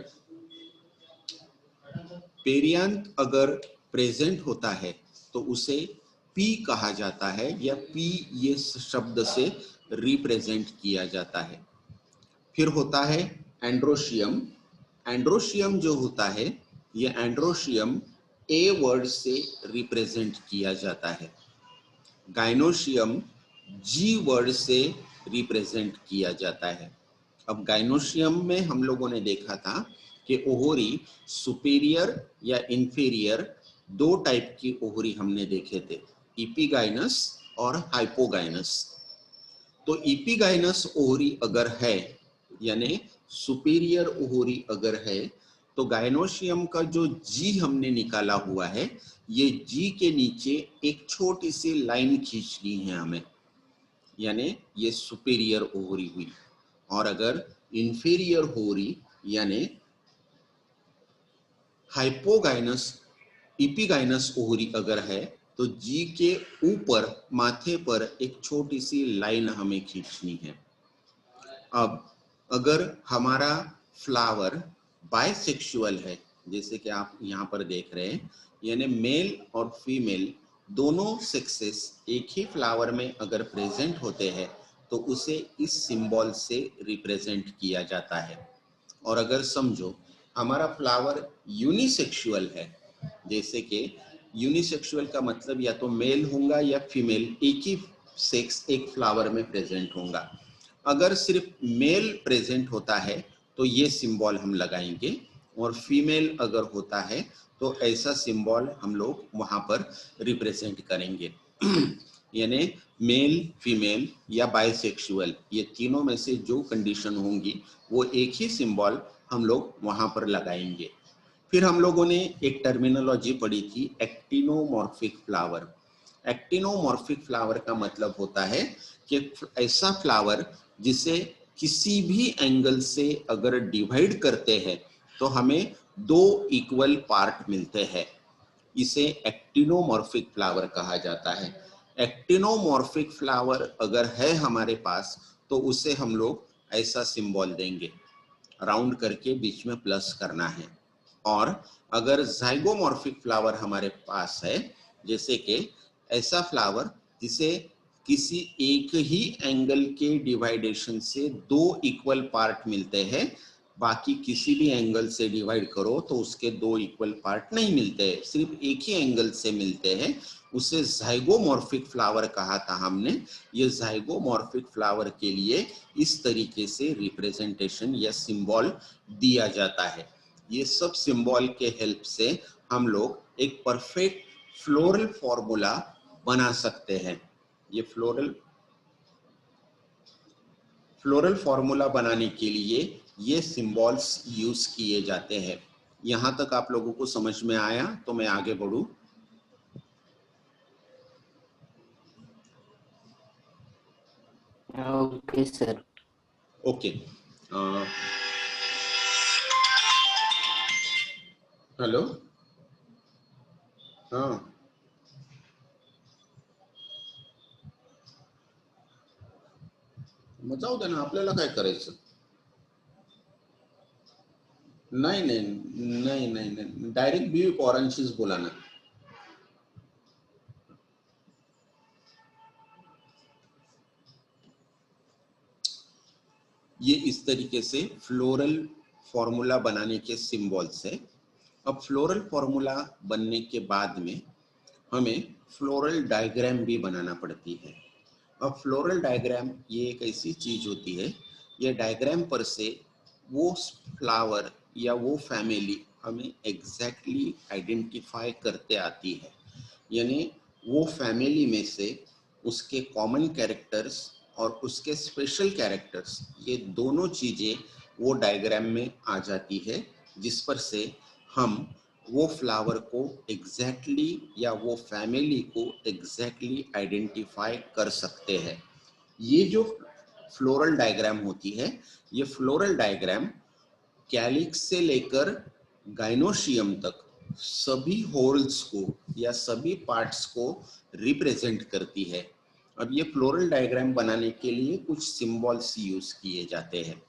पेरियांत अगर प्रेजेंट होता है तो उसे पी कहा जाता है या पी ये शब्द से रिप्रेजेंट किया जाता है। फिर होता है एंड्रोशियम। एंड्रोशियम जो होता है ये एंड्रोशियम ए वर्ड से रिप्रेजेंट किया जाता है। गाइनोशियम जी वर्ड से रिप्रेजेंट किया जाता है। अब गाइनोशियम में हम लोगों ने देखा था कि ओहरी सुपीरियर या इंफीरियर दो टाइप की ओहरी हमने देखे थे, इपिगाइनस और हाइपोगाइनस। तो इपिगाइनस ओहरी अगर है यानी सुपीरियर ओहरी अगर है तो गाइनोशियम का जो जी हमने निकाला हुआ है ये जी के नीचे एक छोटी सी लाइन खींचनी है हमें, यानी ये सुपीरियर ओहरी हुई। और अगर इंफीरियर ओहरी यानी हाइपोगाइनस इपिगाइनस ओहरी अगर है तो जी के ऊपर माथे पर एक छोटी सी लाइन हमें खींचनी है। अब अगर हमारा फ्लावर बाइसेक्सुअल है, जैसे कि आप यहाँ पर देख रहे हैं, यानी मेल और फीमेल दोनों सेक्सेस एक ही फ्लावर में अगर प्रेजेंट होते हैं तो उसे इस सिंबल से रिप्रेजेंट किया जाता है। और अगर समझो हमारा फ्लावर यूनिसेक्सुअल है, जैसे कि यूनिसेक्सुअल का मतलब या तो मेल होगा या फीमेल, एक ही सेक्स एक फ्लावर में प्रेजेंट होगा। अगर सिर्फ मेल प्रेजेंट होता है तो ये सिंबल हम लगाएंगे, और फीमेल अगर होता है तो ऐसा सिंबल हम लोग वहां पर रिप्रेजेंट करेंगे। यानी मेल, फीमेल या बाइसेक्सुअल, ये तीनों में से जो कंडीशन होंगी वो एक ही सिंबल हम लोग वहां पर लगाएंगे। फिर हम लोगों ने एक टर्मिनोलॉजी पढ़ी थी, एक्टिनोमॉर्फिक फ्लावर। एक्टिनोमॉर्फिक फ्लावर का मतलब होता है कि ऐसा फ्लावर जिसे किसी भी एंगल से अगर डिवाइड करते हैं तो हमें दो इक्वल पार्ट मिलते हैं, इसे एक्टिनोमॉर्फिक फ्लावर कहा जाता है। एक्टिनोमॉर्फिक फ्लावर अगर है हमारे पास तो उसे हम लोग ऐसा सिंबल देंगे, राउंड करके बीच में प्लस करना है। और अगर जाइगोमॉर्फिक फ्लावर हमारे पास है, जैसे कि ऐसा फ्लावर जिसे किसी एक ही एंगल के डिवाइडेशन से दो इक्वल पार्ट मिलते हैं, बाकी किसी भी एंगल से डिवाइड करो तो उसके दो इक्वल पार्ट नहीं मिलते हैं, सिर्फ एक ही एंगल से मिलते हैं, उसे जाइगोमॉर्फिक फ्लावर कहा था हमने। ये जाइगोमॉर्फिक फ्लावर के लिए इस तरीके से रिप्रेजेंटेशन या सिंबल दिया जाता है। ये सब सिंबल के हेल्प से हम लोग एक परफेक्ट फ्लोरल फॉर्मूला बना सकते हैं। ये फ्लोरल फॉर्मूला बनाने के लिए ये सिंबल्स यूज किए जाते हैं। यहां तक आप लोगों को समझ में आया तो मैं आगे बढ़ूं। Okay sir. ओके, हेलो, हाँ मग जाऊ दे ना, आपल्याला काय करायचं? नाही नाही नाही नाही नाही, डायरेक्ट बी पॉरांशीच बोला ना। ये इस तरीके से फ्लोरल फॉर्मूला बनाने के सिंबल्स है। अब फ्लोरल फॉर्मूला बनने के बाद में हमें फ्लोरल डायग्राम भी बनाना पड़ती है। अब फ्लोरल डायग्राम ये एक ऐसी चीज होती है, ये डायग्राम पर से वो फ्लावर या वो फैमिली हमें एग्जैक्टली आइडेंटिफाई करते आती है, यानी वो फैमिली में से उसके कॉमन कैरेक्टर्स और उसके स्पेशल कैरेक्टर्स, ये दोनों चीजें वो डायग्राम में आ जाती है, जिस पर से हम वो फ्लावर को एग्जैक्टली या वो फैमिली को एग्जैक्टली आइडेंटिफाई कर सकते हैं। ये जो फ्लोरल डायग्राम होती है, ये फ्लोरल डायग्राम कैलिक्स से लेकर गाइनोशियम तक सभी होल्स को या सभी पार्ट्स को रिप्रेजेंट करती है। अब ये फ्लोरल डायग्राम बनाने के लिए कुछ सिंबल्स यूज किए जाते हैं,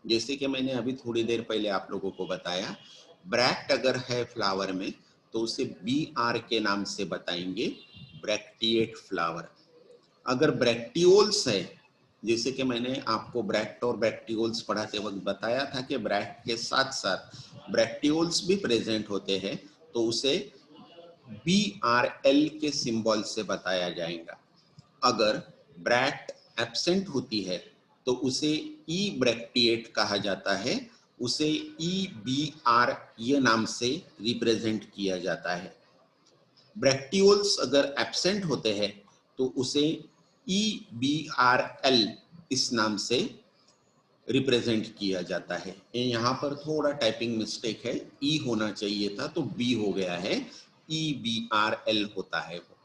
जैसे कि मैंने अभी थोड़ी देर पहले आप लोगों को बताया, ब्रैक्ट अगर है फ्लावर में तो उसे BR के नाम से बताएंगे, ब्रैक्टिएट फ्लावर। अगर ब्रैक्टियोल्स है, जैसे कि मैंने आपको ब्रैक्ट और ब्रैक्टियोल्स पढ़ाते वक्त बताया था कि ब्रैक्ट के साथ साथ ब्रैक्टियोल्स भी प्रेजेंट होते हैं, तो उसे BRL के सिंबल से बताया जाएगा। अगर ब्रैक्ट एब्सेंट होती है तो उसे ई ब्रैक्टिएट कहा जाता है, उसे EBR ये नाम से रिप्रेजेंट किया जाता है। ब्रैक्टियोल्स अगर एब्सेंट होते हैं तो उसे EBRL इस नाम से रिप्रेजेंट किया जाता है। यहाँ पर थोड़ा टाइपिंग मिस्टेक है, ई होना चाहिए था तो बी हो गया है, EBRL होता है वो।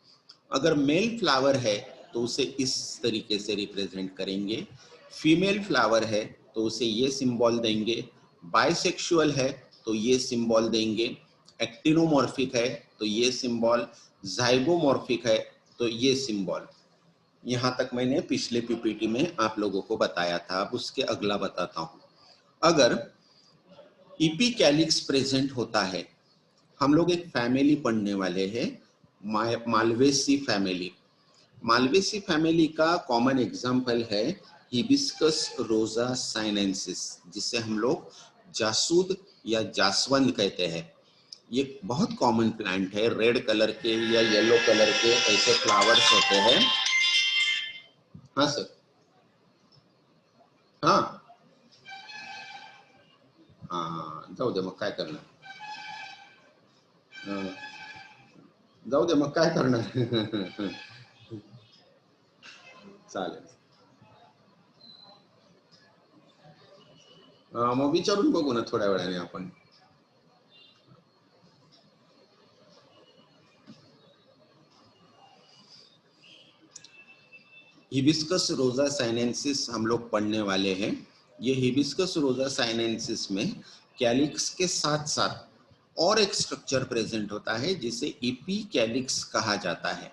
अगर मेल फ्लावर है तो उसे इस तरीके से रिप्रेजेंट करेंगे, फीमेल फ्लावर है तो उसे ये सिंबल देंगे, बाइसेक्सुअल है तो ये सिंबल देंगे, एक्टिनोमॉर्फिक है तो ये सिंबल, जाइगोमॉर्फिक है तो ये सिंबल। यहाँ तक मैंने पिछले पीपीटी में आप लोगों को बताया था, अब उसके अगला बताता हूँ। अगर इपीकैलिक्स प्रेजेंट होता है, हम लोग एक फैमिली पढ़ने वाले हैं, मालवेसी फैमिली। मालवेसी फैमिली का कॉमन एग्जाम्पल है हिबिस्कस रोजा साइनेंसिस, जिसे हम लोग जासूद या जासवंत कहते हैं। ये बहुत कॉमन प्लांट है, रेड कलर के या येलो कलर के ऐसे फ्लावर्स होते हैं। हाँ सर, हाँ हाँ, जाऊ दे मग काय करणार, जाऊ दे मग काय करणार चालेल, मग विचारून बघू ना थोड्या वेळाने आपण। हिबिस्कस रोजा साइनेंसिस हम लोग पढ़ने वाले हैं। ये हिबिस्कस रोजा साइनेंसिस में कैलिक्स के साथ साथ और एक स्ट्रक्चर प्रेजेंट होता है जिसे इपीकैलिक्स कहा जाता है,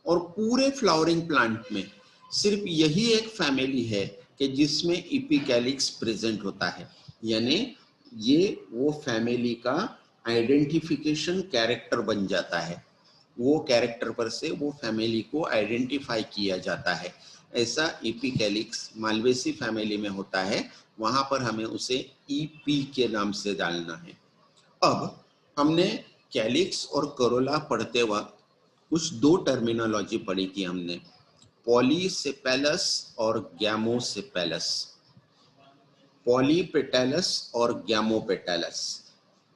और पूरे फ्लावरिंग प्लांट में सिर्फ यही एक फैमिली है कि जिसमें इपीकैलिक्स प्रेजेंट होता है, यानी ये वो फैमिली का आइडेंटिफिकेशन कैरेक्टर बन जाता है, वो कैरेक्टर पर से वो फैमिली को आइडेंटिफाई किया जाता है। ऐसा इपीकैलिक्स मालवेसी फैमिली में होता है, वहां पर हमें उसे EP के नाम से डालना है। अब हमने कैलिक्स और करोला पढ़ते वक्त कुछ दो टर्मिनोलॉजी पढ़ी थी हमने, पॉलीसेपेलस और गैमोसेपेलस, पॉलीपेटैलस और गैमोपेटैलस।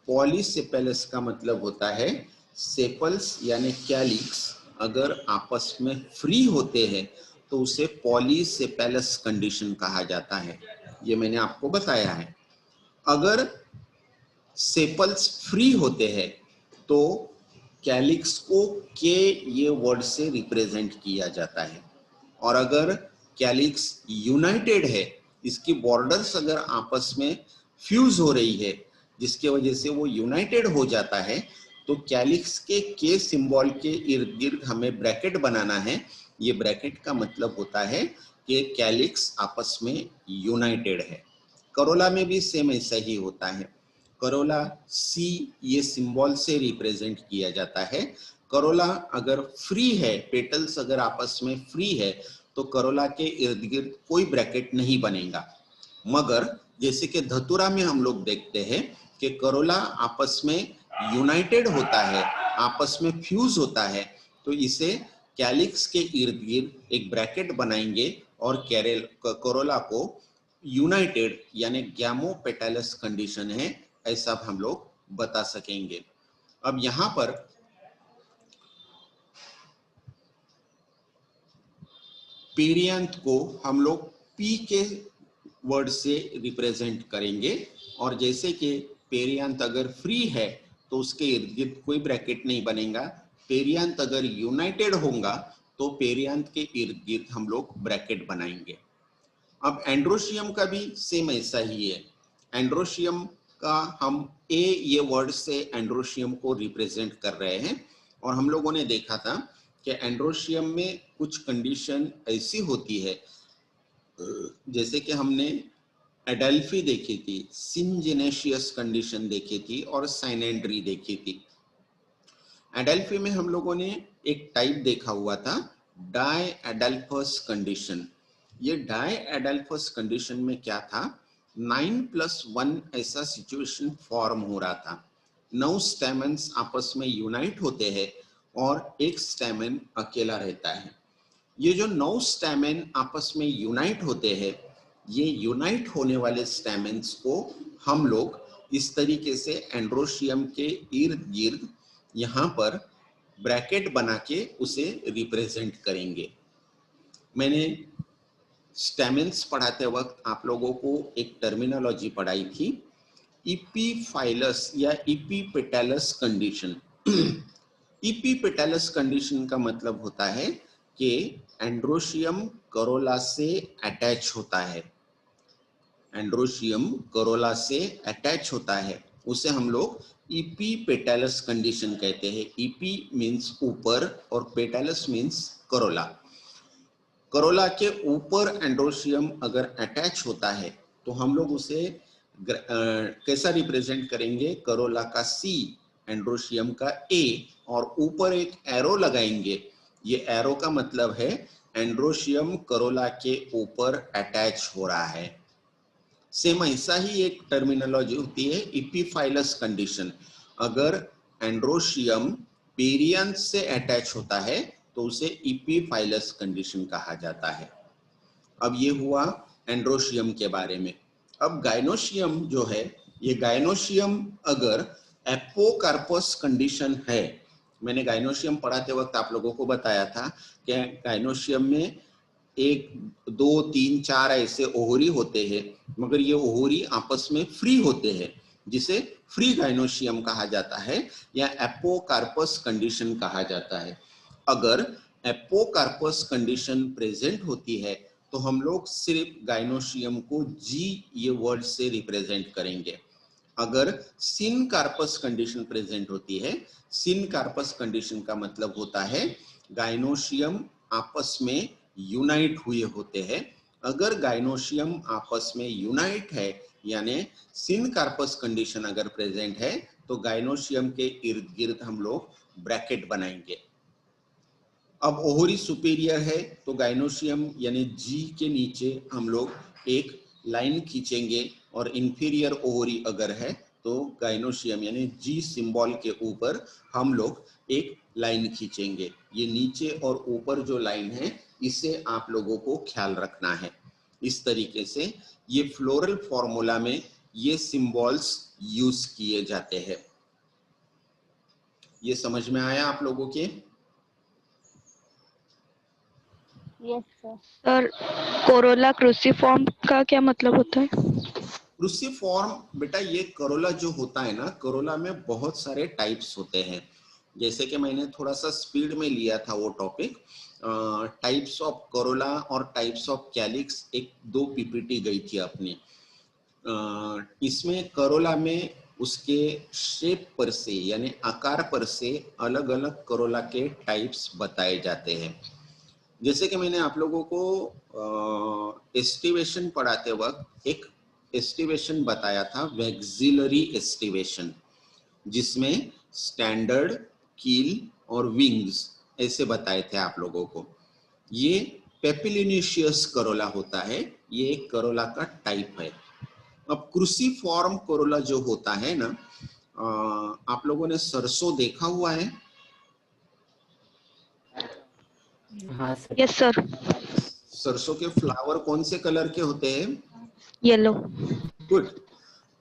पॉलीसेपेलस का मतलब होता है सेपल्स यानी कैलिक्स अगर आपस में फ्री होते हैं तो उसे पॉलीसेपेलस कंडीशन कहा जाता है, ये मैंने आपको बताया है। अगर सेपल्स फ्री होते हैं तो कैलिक्स को के ये वर्ड से रिप्रेजेंट किया जाता है, और अगर कैलिक्स यूनाइटेड है, इसकी बॉर्डर्स अगर आपस में फ्यूज हो रही है जिसके वजह से वो यूनाइटेड हो जाता है, तो कैलिक्स के सिंबल के इर्द गिर्द हमें ब्रैकेट बनाना है। ये ब्रैकेट का मतलब होता है कि कैलिक्स आपस में यूनाइटेड है। करोला में भी सेम ऐसा ही होता है। करोला C ये सिंबल से रिप्रेजेंट किया जाता है। करोला अगर फ्री है, पेटल्स अगर आपस में फ्री है, तो करोला के इर्द गिर्द कोई ब्रैकेट नहीं बनेगा। मगर जैसे कि धतूरा में हम लोग देखते हैं कि करोला आपस में यूनाइटेड होता है, आपस में फ्यूज होता है, तो इसे कैलिक्स के इर्द गिर्द एक ब्रैकेट बनाएंगे और कोरोला को यूनाइटेड यानी गैमोपेटैलस कंडीशन है, ऐसा हम लोग बता सकेंगे। अब यहां पर पेरियांत को हम लोग पी के वर्ड से रिप्रेजेंट करेंगे, और जैसे कि पेरियांत अगर फ्री है तो उसके इर्द गिर्द कोई ब्रैकेट नहीं बनेगा। पेरियांत अगर यूनाइटेड होगा तो पेरियांत के इर्द गिर्द हम लोग ब्रैकेट बनाएंगे। अब एंड्रोशियम का भी सेम ऐसा ही है। एंड्रोशियम का हम ए ये वर्ड से एंड्रोशियम को रिप्रेजेंट कर रहे हैं, और हम लोगों ने देखा था कि एंड्रोशियम में कुछ कंडीशन ऐसी होती है, जैसे कि हमने एडेल्फी देखी थी, सिंजेनेशियस कंडीशन देखी थी और साइनेंड्री देखी थी। एडेल्फी में हम लोगों ने एक टाइप देखा हुआ था, डाई एडेल्फस कंडीशन। ये डाई एडेल्फस कंडीशन में क्या था, 9+1 ऐसा सिचुएशन फॉर्म हो रहा था। 9 स्टेमन्स आपस में यूनाइट होते हैं और एक स्टेमन अकेला रहता है। ये जो 9 स्टेमन आपस में यूनाइट होते हैं, ये यूनाइट होने वाले स्टेमन्स को हम लोग इस तरीके से एंड्रोशियम के इर्द गिर्द यहाँ पर ब्रैकेट बना के उसे रिप्रेजेंट करेंगे। मैंने स्टेमन्स पढ़ाते वक्त आप लोगों को एक टर्मिनोलॉजी पढ़ाई थी, इपीफाइलस या इपीपेटैलस कंडीशन। इपीपेटैलस कंडीशन का मतलब होता है कि एंड्रोशियम कोरोला से अटैच होता है। एंड्रोशियम कोरोला से अटैच होता है, उसे हम लोग इपीपेटैलस कंडीशन कहते हैं। इपी मीन्स ऊपर और पेटैलस मीन्स कोरोला। कोरोला के ऊपर एंड्रोशियम अगर अटैच होता है तो हम लोग उसे कैसा रिप्रेजेंट करेंगे, कोरोला का सी, एंड्रोशियम का ए, और ऊपर एक एरो लगाएंगे। ये एरो का मतलब है एंड्रोशियम कोरोला के ऊपर अटैच हो रहा है। सेम ऐसा ही एक टर्मिनोलॉजी होती है इपीफाइलस कंडीशन। अगर एंड्रोशियम पेरियांत से अटैच होता है तो उसे इपीफाइलस कंडीशन कहा जाता है। अब ये हुआ एंड्रोशियम के बारे में। अब गायनोशियम जो है, ये गायनोशियम अगर एपोकार्पस कंडीशन है, मैंने गायनोशियम पढ़ाते वक्त आप लोगों को बताया था कि गायनोशियम में 1, 2, 3, 4 ऐसे ओहरी होते हैं, मगर ये ओहरी आपस में फ्री होते हैं, जिसे फ्री गायनोशियम कहा जाता है या एपोकार्पस कंडीशन कहा जाता है। अगर एपोकार्पस कंडीशन प्रेजेंट होती है तो हम लोग सिर्फ गायनोशियम को जी ये वर्ड से रिप्रेजेंट करेंगे। अगर सिन कार्पस कंडीशन प्रेजेंट होती है, सिन कार्पस कंडीशन का मतलब होता है गायनोशियम आपस में यूनाइट हुए होते हैं। अगर गायनोशियम आपस में यूनाइट है यानी सिन कार्पस कंडीशन अगर प्रेजेंट है तो गायनोशियम के इर्द गिर्द हम लोग ब्रैकेट बनाएंगे। अब ओहरी सुपीरियर है तो गायनोशियम यानी जी के नीचे हम लोग एक लाइन खींचेंगे, और इंफीरियर ओहरी अगर है तो गायनोशियम यानी जी सिंबल के ऊपर हम लोग एक लाइन खींचेंगे। ये नीचे और ऊपर जो लाइन है इसे आप लोगों को ख्याल रखना है। इस तरीके से ये फ्लोरल फॉर्मूला में ये सिंबल्स यूज किए जाते हैं। ये समझ में आया आप लोगों के? Yes sir. सर, कोरोला क्रूसिफॉर्म का क्या मतलब होता है? क्रूसिफॉर्म बेटा, ये कोरोला जो होता है ना, कोरोला में बहुत सारे टाइप्स होते हैं। जैसे कि मैंने थोड़ा सा स्पीड में लिया था वो टॉपिक, टाइप्स ऑफ कोरोला और टाइप्स ऑफ कैलिक्स, एक 2 पीपीटी गई थी अपनी। इसमें कोरोला में उसके शेप पर से यानी आकार पर से अलग अलग कोरोला के टाइप्स बताए जाते हैं। जैसे कि मैंने आप लोगों को एस्टिवेशन पढ़ाते वक्त एक एस्टिवेशन बताया था, वैक्सिलरी एस्टिवेशन, जिसमें स्टैंडर्ड, कील और विंग्स ऐसे बताए थे आप लोगों को। ये पेपिलिनेशियस कोरोला होता है, ये एक कोरोला का टाइप है। अब क्रूसिफॉर्म कोरोला जो होता है ना, आप लोगों ने सरसों देखा हुआ है? हाँ सर। Yes sir. सरसों के फ्लावर कौन से कलर के होते हैं? येलो। गुड।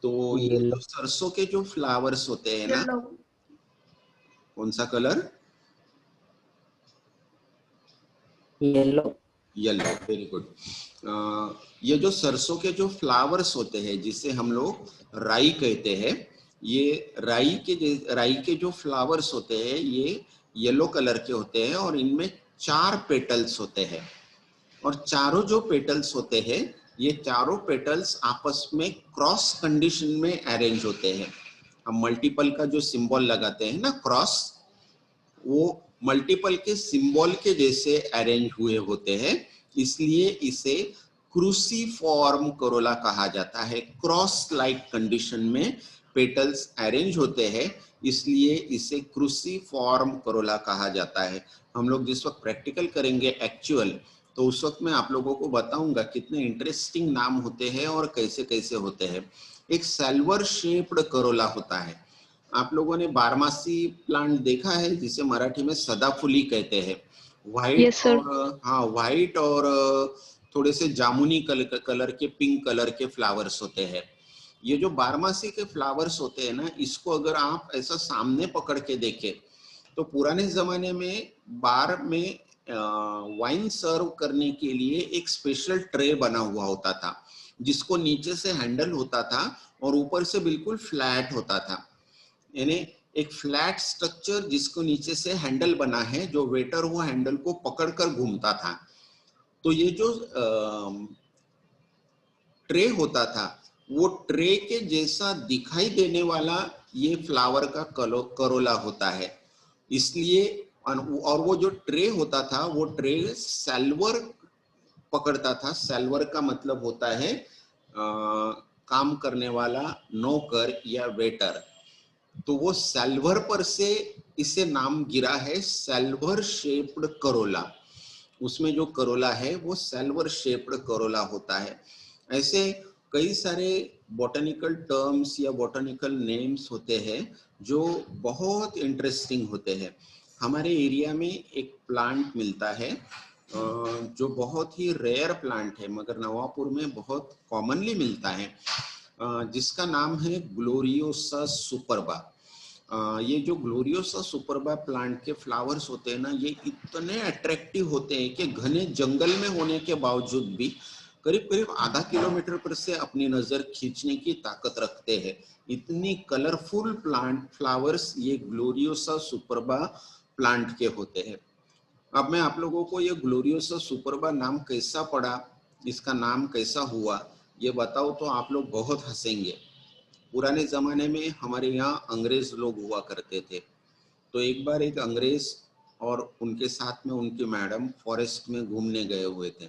तो ये येलो। जो सरसों के जो फ्लावर्स होते हैं ना, कौन सा colour? Yellow. Yellow. Very good. ये जो सरसों के जो फ्लावर्स होते हैं जिसे हम लोग राई कहते हैं, ये राई के जो फ्लावर्स होते हैं ये येलो कलर के होते हैं और इनमें 4 पेटल्स होते हैं। और चारों जो पेटल्स होते हैं ये चारों पेटल्स आपस में क्रॉस कंडीशन में अरेंज होते हैं। हम मल्टीपल का जो सिंबल लगाते हैं ना क्रॉस, वो मल्टीपल के सिंबल के जैसे अरेंज हुए होते हैं, इसलिए इसे क्रूसीफॉर्म कोरोला कहा जाता है। क्रॉस लाइक कंडीशन में पेटल्स अरेंज होते हैं, इसलिए इसे क्रूसीफॉर्म कोरोला कहा जाता है। हम लोग जिस वक्त प्रैक्टिकल करेंगे एक्चुअल, तो उस वक्त मैं आप लोगों को बताऊंगा कितने इंटरेस्टिंग नाम होते हैं और कैसे कैसे होते हैं। एक सैल्वर शेप्ड कोरोला होता है। आप लोगों ने बारमासी प्लांट देखा है जिसे मराठी में सदाफुली कहते हैं। White Yes, sir. और हाँ, व्हाइट और थोड़े से जामुनी कलर के, पिंक कलर के फ्लावर्स होते हैं। ये जो बारमासी के फ्लावर्स होते हैं ना, इसको अगर आप ऐसा सामने पकड़ के देखें तो पुराने जमाने में बार में वाइन सर्व करने के लिए एक स्पेशल ट्रे बना हुआ होता था जिसको नीचे से हैंडल होता था और ऊपर से बिल्कुल फ्लैट होता था। यानी एक फ्लैट स्ट्रक्चर जिसको नीचे से हैंडल बना है, जो वेटर वो हैंडल को पकड़कर घूमता था। तो ये जो ट्रे होता था वो ट्रे के जैसा दिखाई देने वाला ये फ्लावर का करोला होता है। इसलिए और वो जो ट्रे होता था वो ट्रे सैल्वर पकड़ता था। सैल्वर का मतलब होता है काम करने वाला नौकर या वेटर। तो वो सैल्वर पर से इसे नाम गिरा है सैल्वर शेप्ड करोला। उसमें जो करोला है वो सैल्वर शेप्ड करोला होता है। ऐसे कई सारे बॉटनिकल टर्म्स या बॉटनिकल नेम्स होते हैं जो बहुत इंटरेस्टिंग होते हैं। हमारे एरिया में एक प्लांट मिलता है जो बहुत ही रेयर प्लांट है मगर नवापुर में बहुत कॉमनली मिलता है, जिसका नाम है ग्लोरियोसा सुपरबा। ये जो ग्लोरियोसा सुपरबा प्लांट के फ्लावर्स होते हैं ना, ये इतने अट्रैक्टिव होते हैं कि घने जंगल में होने के बावजूद भी करीब करीब आधा किलोमीटर पर से अपनी नजर खींचने की ताकत रखते हैं। इतनी कलरफुल प्लांट फ्लावर्स ये ग्लोरियोसा सुपरबा प्लांट के होते हैं। अब मैं आप लोगों को ये ग्लोरियोसा सुपरबा नाम कैसा पड़ा, इसका नाम कैसा हुआ, ये बताओ तो आप लोग बहुत हंसेंगे। पुराने जमाने में हमारे यहाँ अंग्रेज लोग हुआ करते थे। तो एक बार एक अंग्रेज और उनके साथ में उनकी मैडम फॉरेस्ट में घूमने गए हुए थे।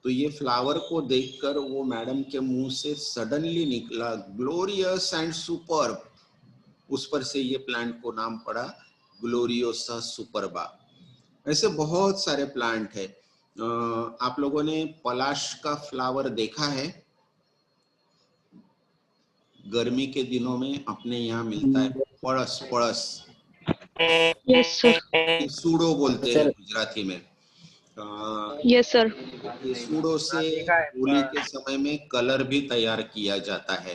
तो ये फ्लावर को देखकर वो मैडम के मुंह से सडनली निकला ग्लोरियस एंड सुपर्ब। उस पर से ये प्लांट को नाम पड़ा ग्लोरियोसा सुपरबा। ऐसे बहुत सारे प्लांट है। आप लोगों ने पलाश का फ्लावर देखा है? गर्मी के दिनों में अपने यहाँ मिलता है पड़स। पड़स Yes, sir. ये सूडो बोलते हैं सर। गुजराती में। Yes, sir. ये सूडो से होली के समय में कलर भी तैयार किया जाता है।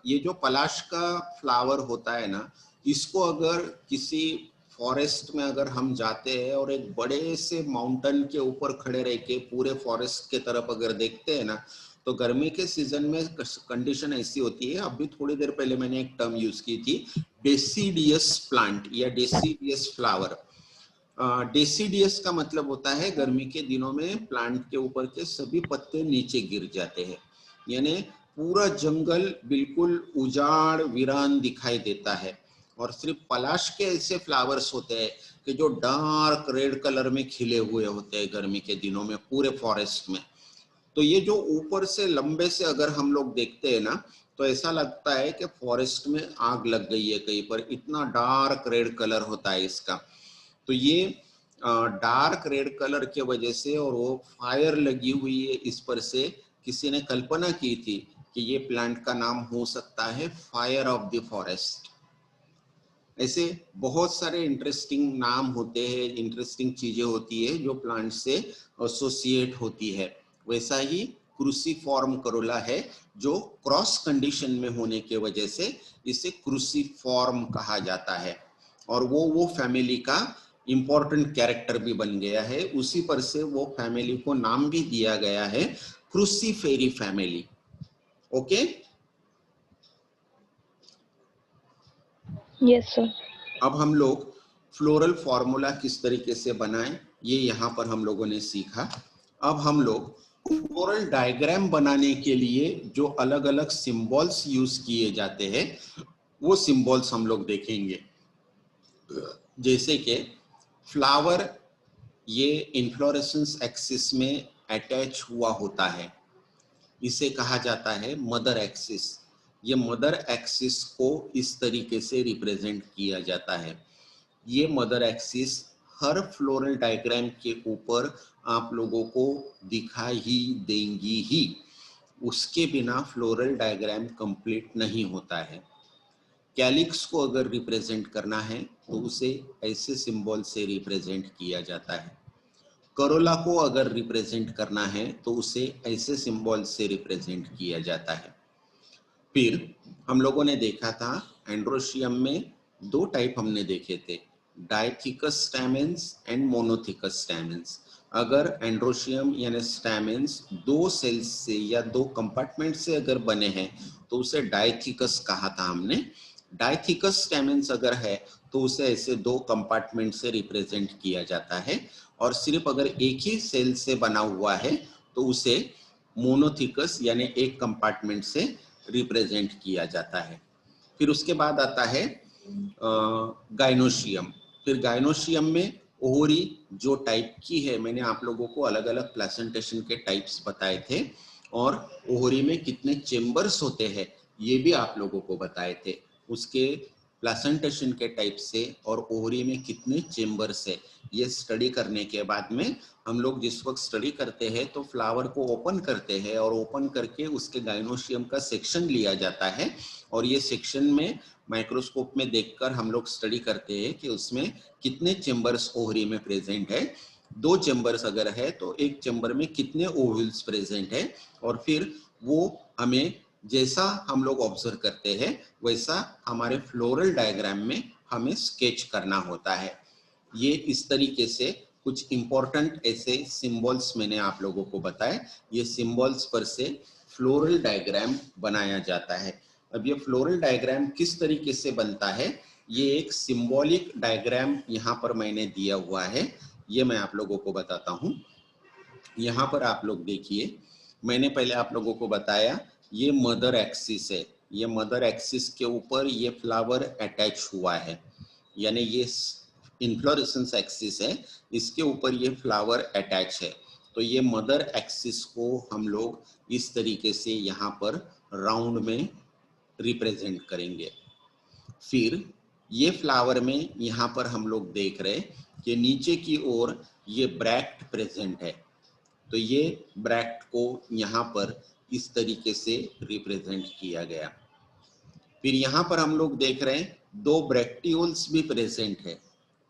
ये जो पलाश का फ्लावर होता है ना, इसको अगर किसी फॉरेस्ट में अगर हम जाते हैं और एक बड़े से माउंटेन के ऊपर खड़े रह के पूरे फॉरेस्ट के तरफ अगर देखते हैं ना, तो गर्मी के सीजन में कंडीशन ऐसी होती है। अभी थोड़ी देर पहले मैंने एक टर्म यूज की थी, डेसीडियस प्लांट या डेसीडियस फ्लावर। डेसीडियस का मतलब होता है गर्मी के दिनों में प्लांट के ऊपर के सभी पत्ते नीचे गिर जाते हैं, यानी पूरा जंगल बिल्कुल उजाड़ वीरान दिखाई देता है। और सिर्फ पलाश के ऐसे फ्लावर्स होते हैं कि जो डार्क रेड कलर में खिले हुए होते हैं गर्मी के दिनों में पूरे फॉरेस्ट में। तो ये जो ऊपर से लंबे से अगर हम लोग देखते हैं ना, तो ऐसा लगता है कि फॉरेस्ट में आग लग गई है कहीं पर, इतना डार्क रेड कलर होता है इसका। तो ये डार्क रेड कलर के वजह से और वो फायर लगी हुई है इस पर से किसी ने कल्पना की थी कि ये प्लांट का नाम हो सकता है फायर ऑफ द फॉरेस्ट। ऐसे बहुत सारे इंटरेस्टिंग नाम होते हैं, इंटरेस्टिंग चीजें होती है जो प्लांट से एसोसिएट होती है। वैसा ही क्रूसीफॉर्म करोला है जो क्रॉस कंडीशन में होने के वजह से इसे क्रूसीफॉर्म कहा जाता है, और वो फैमिली का इंपॉर्टेंट कैरेक्टर भी बन गया है। उसी पर से वो फैमिली को नाम भी दिया गया है क्रूसीफेरी फैमिली। Okay, yes sir. अब हम लोग फ्लोरल फॉर्मूला किस तरीके से बनाएं ये यहाँ पर हम लोगों ने सीखा। अब हम लोग फ्लोरल डायग्राम बनाने के लिए जो अलग अलग सिंबल्स यूज किए जाते हैं वो सिंबल्स हम लोग देखेंगे। जैसे कि फ्लावर ये इन्फ्लोरेसेंस एक्सिस में अटैच हुआ होता है, इसे कहा जाता है मदर एक्सिस। ये मदर एक्सिस को इस तरीके से रिप्रेजेंट किया जाता है। ये मदर एक्सिस हर फ्लोरल डायग्राम के ऊपर आप लोगों को दिखाई ही देंगी ही, उसके बिना फ्लोरल डायग्राम कंप्लीट नहीं होता है। कैलिक्स को अगर रिप्रेजेंट करना है तो उसे ऐसे सिंबल से रिप्रेजेंट किया जाता है। करोला को अगर रिप्रेजेंट करना है तो उसे ऐसे सिंबल से रिप्रेजेंट किया जाता है। फिर हम लोगों ने देखा था एंड्रोशियम में दो टाइप हमने देखे थे, डायथिकस स्टैमेंस एंड मोनोथिकस स्टैमेंस। अगर एंड्रोशियम यानी स्टैमेंस दो सेल्स से या दो कंपार्टमेंट से अगर बने हैं तो उसे डायथिकस कहा था हमने। डायथिकस स्टैमेंस अगर है तो उसे ऐसे दो कंपार्टमेंट से रिप्रेजेंट किया जाता है, और सिर्फ अगर एक ही सेल से बना हुआ है तो उसे मोनोथिकस यानी एक कंपार्टमेंट से रिप्रेजेंट किया जाता है। फिर उसके बाद आता है गाइनोशियम। फिर गाइनोशियम में ओहरी जो टाइप की है, मैंने आप लोगों को अलग अलग प्लेसेंटेशन के टाइप्स बताए थे, और ओहरी में कितने चेम्बर्स होते हैं ये भी आप लोगों को बताए थे। उसके प्लेसेंटेशन के टाइप से और ओहरी में कितने चेम्बर्स है ये स्टडी करने के बाद में हम लोग जिस वक्त स्टडी करते हैं तो फ्लावर को ओपन करते हैं, और ओपन करके उसके गाइनोशियम का सेक्शन लिया जाता है, और ये सेक्शन में माइक्रोस्कोप में देखकर हम लोग स्टडी करते हैं कि उसमें कितने चेम्बर्स ओहरी में प्रेजेंट है। दो चेम्बर्स अगर है तो एक चेम्बर में कितने ओव्यूल्स प्रेजेंट है, और फिर वो हमें जैसा हम लोग ऑब्जर्व करते हैं वैसा हमारे फ्लोरल डायग्राम में हमें स्केच करना होता है। ये इस तरीके से कुछ इंपॉर्टेंट ऐसे सिंबल्स मैंने आप लोगों को बताए। ये सिंबल्स पर से फ्लोरल डायग्राम बनाया जाता है। अब ये फ्लोरल डायग्राम किस तरीके से बनता है, ये एक सिंबॉलिक डायग्राम यहाँ पर मैंने दिया हुआ है, ये मैं आप लोगों को बताता हूँ। यहाँ पर आप लोग देखिए, मैंने पहले आप लोगों को बताया ये मदर एक्सिस है, ये मदर एक्सिस के ऊपर ये फ्लावर अटैच हुआ है, यानी ये इन्फ्लोरेसेंस एक्सिस है, इसके ऊपर ये फ्लावर अटैच है। तो ये मदर एक्सिस को हम लोग इस तरीके से यहाँ पर राउंड में रिप्रेजेंट करेंगे। फिर ये फ्लावर में यहाँ पर हम लोग देख रहे कि नीचे की ओर ये ब्रैक्ट प्रेजेंट है, तो ये ब्रैक्ट को यहाँ पर इस तरीके से रिप्रेजेंट किया गया। फिर यहाँ पर हम लोग देख रहे हैं दो ब्रैक्टियोल्स भी प्रेजेंट है,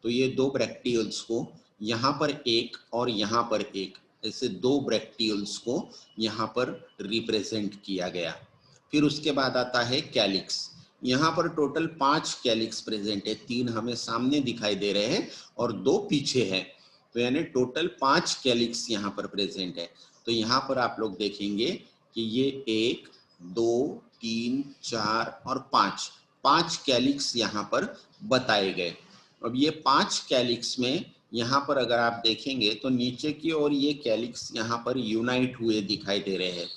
तो ये दो ब्रैक्टियोल्स को यहाँ पर एक और यहाँ पर एक, ऐसे दो ब्रैक्टियोल्स को यहाँ पर रिप्रेजेंट किया गया। फिर उसके बाद आता है कैलिक्स। यहाँ पर टोटल 5 कैलिक्स प्रेजेंट है, 3 हमें सामने दिखाई दे रहे हैं और 2 पीछे हैं, तो यानी टोटल 5 कैलिक्स यहाँ पर प्रेजेंट है। तो यहाँ पर आप लोग देखेंगे कि ये 1 2 3 4 और 5 कैलिक्स यहाँ पर बताए गए। अब ये 5 कैलिक्स में यहाँ पर अगर आप देखेंगे तो नीचे की ओर ये कैलिक्स यहाँ पर यूनाइट हुए दिखाई दे रहे हैं,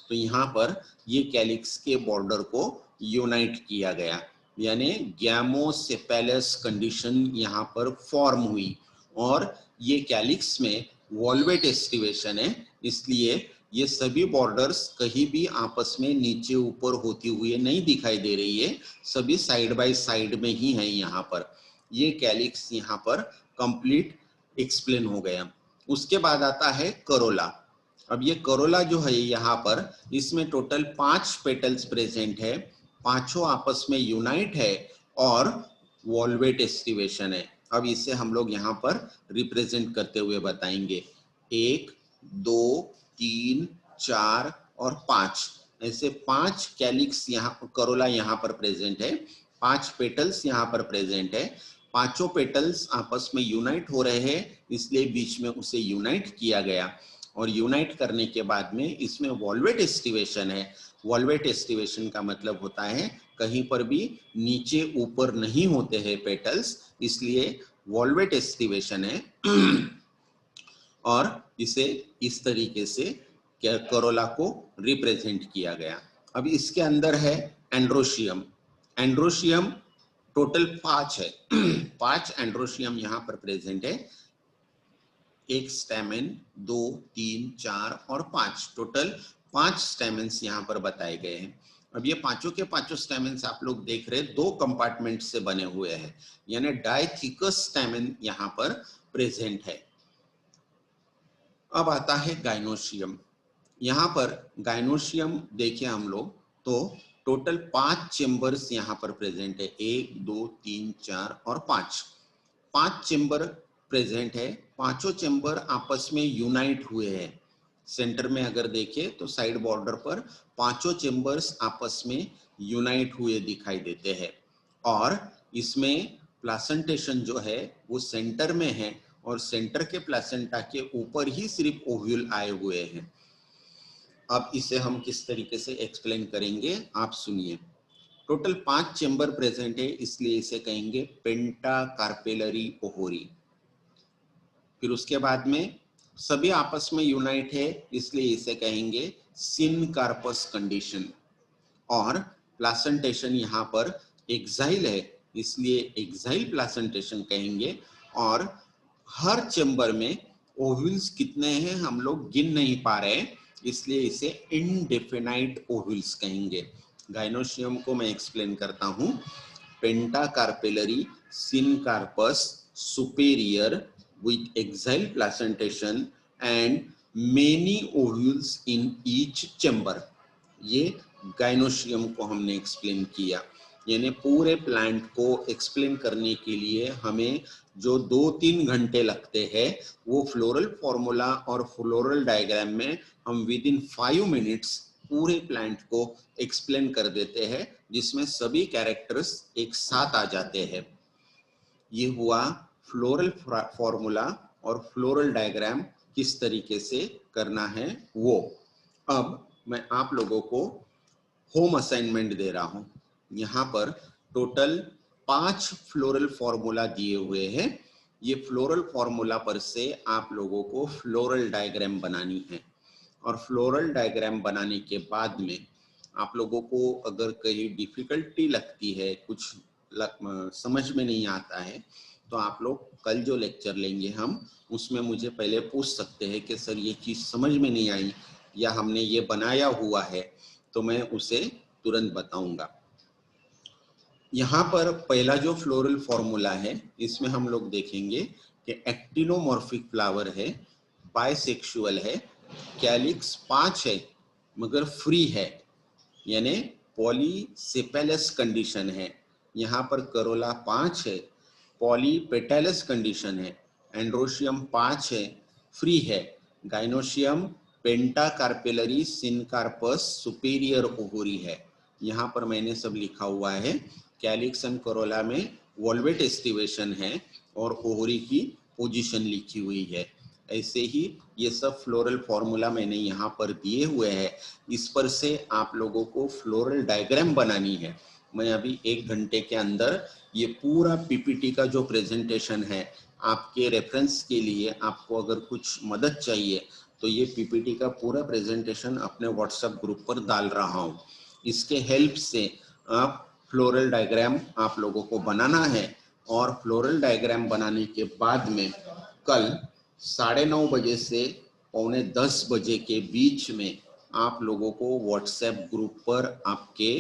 तो यहाँ पर ये कैलिक्स के बॉर्डर को यूनाइट किया गया, यानी गैमोसेफेलस कंडीशन यहाँ पर फॉर्म हुई, और ये कैलिक्स में वॉल्वेट एस्टिवेशन है, इसलिए ये सभी बॉर्डर्स कहीं भी आपस में नीचे ऊपर होती हुई नहीं दिखाई दे रही है, सभी साइड बाय साइड में ही है। यहाँ पर ये कैलिक्स यहाँ पर कंप्लीट एक्सप्लेन हो गया। उसके बाद आता है करोला। अब ये करोला जो है यहाँ पर, इसमें टोटल 5 पेटल्स प्रेजेंट है, पांचों आपस में यूनाइट है, और वॉल्वेट एस्टिवेशन है। अब इसे हम लोग यहाँ पर रिप्रेजेंट करते हुए बताएंगे। 1, 2, 3, 4 और 5, ऐसे 5 कैलिक्स यहाँ करोला यहाँ पर प्रेजेंट है, 5 पेटल्स यहाँ पर प्रेजेंट है। पांचों पेटल्स आपस में यूनाइट हो रहे हैं, इसलिए बीच में उसे यूनाइट किया गया और यूनाइट करने के बाद में इसमें वॉल्वेट एस्टिवेशन है। वॉल्वेट एस्टिवेशन का मतलब होता है कहीं पर भी नीचे ऊपर नहीं होते हैं पेटल्स, इसलिए वॉल्वेट एस्टिवेशन है। और इसे इस तरीके से करोला को रिप्रेजेंट किया गया। अब इसके अंदर है एंड्रोशियम। एंड्रोशियम टोटल 5 है। 5 एंड्रोशियम यहाँ पर प्रेजेंट है। एक स्टेमेन, 2, 3, 4 और 5, टोटल 5 स्टेमेन्स यहाँ पर बताए गए हैं। अब ये पांचों के पांचों स्टेमेन्स आप लोग देख रहे हैं 2 कंपार्टमेंट से बने हुए हैं, यानी डाइथिकस स्टेमेन यहाँ पर प्रेजेंट है। अब आता है गाइनोशियम। यहाँ पर गाइनोशियम देखिए हम लोग तो टोटल 5 चेम्बर्स यहाँ पर प्रेजेंट है। 1, 2, 3, 4 और 5 चेम्बर प्रेजेंट है। पांचों चेम्बर आपस में यूनाइट हुए हैं। सेंटर में अगर देखें तो साइड बॉर्डर पर पांचों चेम्बर्स आपस में यूनाइट हुए दिखाई देते हैं और इसमें प्लासेंटेशन जो है वो सेंटर में है और सेंटर के प्लासेंटा के ऊपर ही सिर्फ ओव्यूल आए हुए हैं। अब इसे हम किस तरीके से एक्सप्लेन करेंगे आप सुनिए। टोटल 5 चेम्बर प्रेजेंट है, इसलिए इसे कहेंगे पेंटाकार्पेलरी ओवरी। फिर उसके बाद में सभी आपस में यूनाइट है, इसलिए इसे कहेंगे सिनकार्पस कंडीशन। और प्लासेंटेशन यहाँ पर एक्साइल है, इसलिए एक्साइल प्लासेंटेशन कहेंगे। और हर चेम्बर में ओव्यूल्स कितने हैं हम लोग गिन नहीं पा रहे, इसलिए इसे इनडेफिनाइट ओव्यूल्स कहेंगे। गाइनोशियम को मैं एक्सप्लेन करता हूँ। Pentacarpellary syncarpous superior with exile placentation and many ovules in each chamber। ये गाइनोशियम को हमने एक्सप्लेन किया, यानी पूरे प्लांट को एक्सप्लेन करने के लिए हमें जो 2-3 घंटे लगते हैं वो फ्लोरल फॉर्मूला और फ्लोरल डायग्राम में हम विद इन 5 मिनट्स पूरे प्लांट को एक्सप्लेन कर देते हैं, जिसमें सभी कैरेक्टर्स एक साथ आ जाते हैं। ये हुआ फ्लोरल फॉर्मूला और फ्लोरल डायग्राम किस तरीके से करना है वो। अब मैं आप लोगों को होम असाइनमेंट दे रहा हूं। यहाँ पर टोटल 5 फ्लोरल फॉर्मूला दिए हुए हैं। ये फ्लोरल फॉर्मूला पर से आप लोगों को फ्लोरल डायग्राम बनानी है और फ्लोरल डायग्राम बनाने के बाद में आप लोगों को अगर कहीं डिफिकल्टी लगती है, कुछ समझ में नहीं आता है, तो आप लोग कल जो लेक्चर लेंगे हम उसमें मुझे पहले पूछ सकते हैं कि सर ये चीज़ समझ में नहीं आई या हमने ये बनाया हुआ है, तो मैं उसे तुरंत बताऊंगा। यहाँ पर पहला जो फ्लोरल फॉर्मूला है इसमें हम लोग देखेंगे कि एक्टिनोमॉर्फिक फ्लावर है, बाइसेक्सुअल है, कैलिक्स 5 है मगर फ्री है, यानी पॉलीसेपेलस कंडीशन है। यहाँ पर करोला 5 है, पॉलीपेटैलस कंडीशन है, एंड्रोशियम 5 है, फ्री है, गाइनोशियम पेंटाकार्पेलरी सिनकार्पस सुपेरियर ओवरी है। यहाँ पर मैंने सब लिखा हुआ है। कैलिक्स एंड करोला में वॉल्वेट एस्टिवेशन है और ओवरी की पोजीशन लिखी हुई है। ऐसे ही ये सब फ्लोरल फॉर्मूला मैंने यहाँ पर दिए हुए हैं। इस पर से आप लोगों को फ्लोरल डायग्राम बनानी है। मैं अभी 1 घंटे के अंदर ये पूरा पीपीटी का जो प्रेजेंटेशन है आपके रेफरेंस के लिए, आपको अगर कुछ मदद चाहिए तो ये पीपीटी का पूरा प्रेजेंटेशन अपने व्हाट्सएप ग्रुप पर डाल रहा हूँ। इसके हेल्प से आप फ्लोरल डायग्राम आप लोगों को बनाना है और फ्लोरल डायग्राम बनाने के बाद में कल 9:30 बजे से 9:45 बजे के बीच में आप लोगों को व्हाट्सएप ग्रुप पर आपके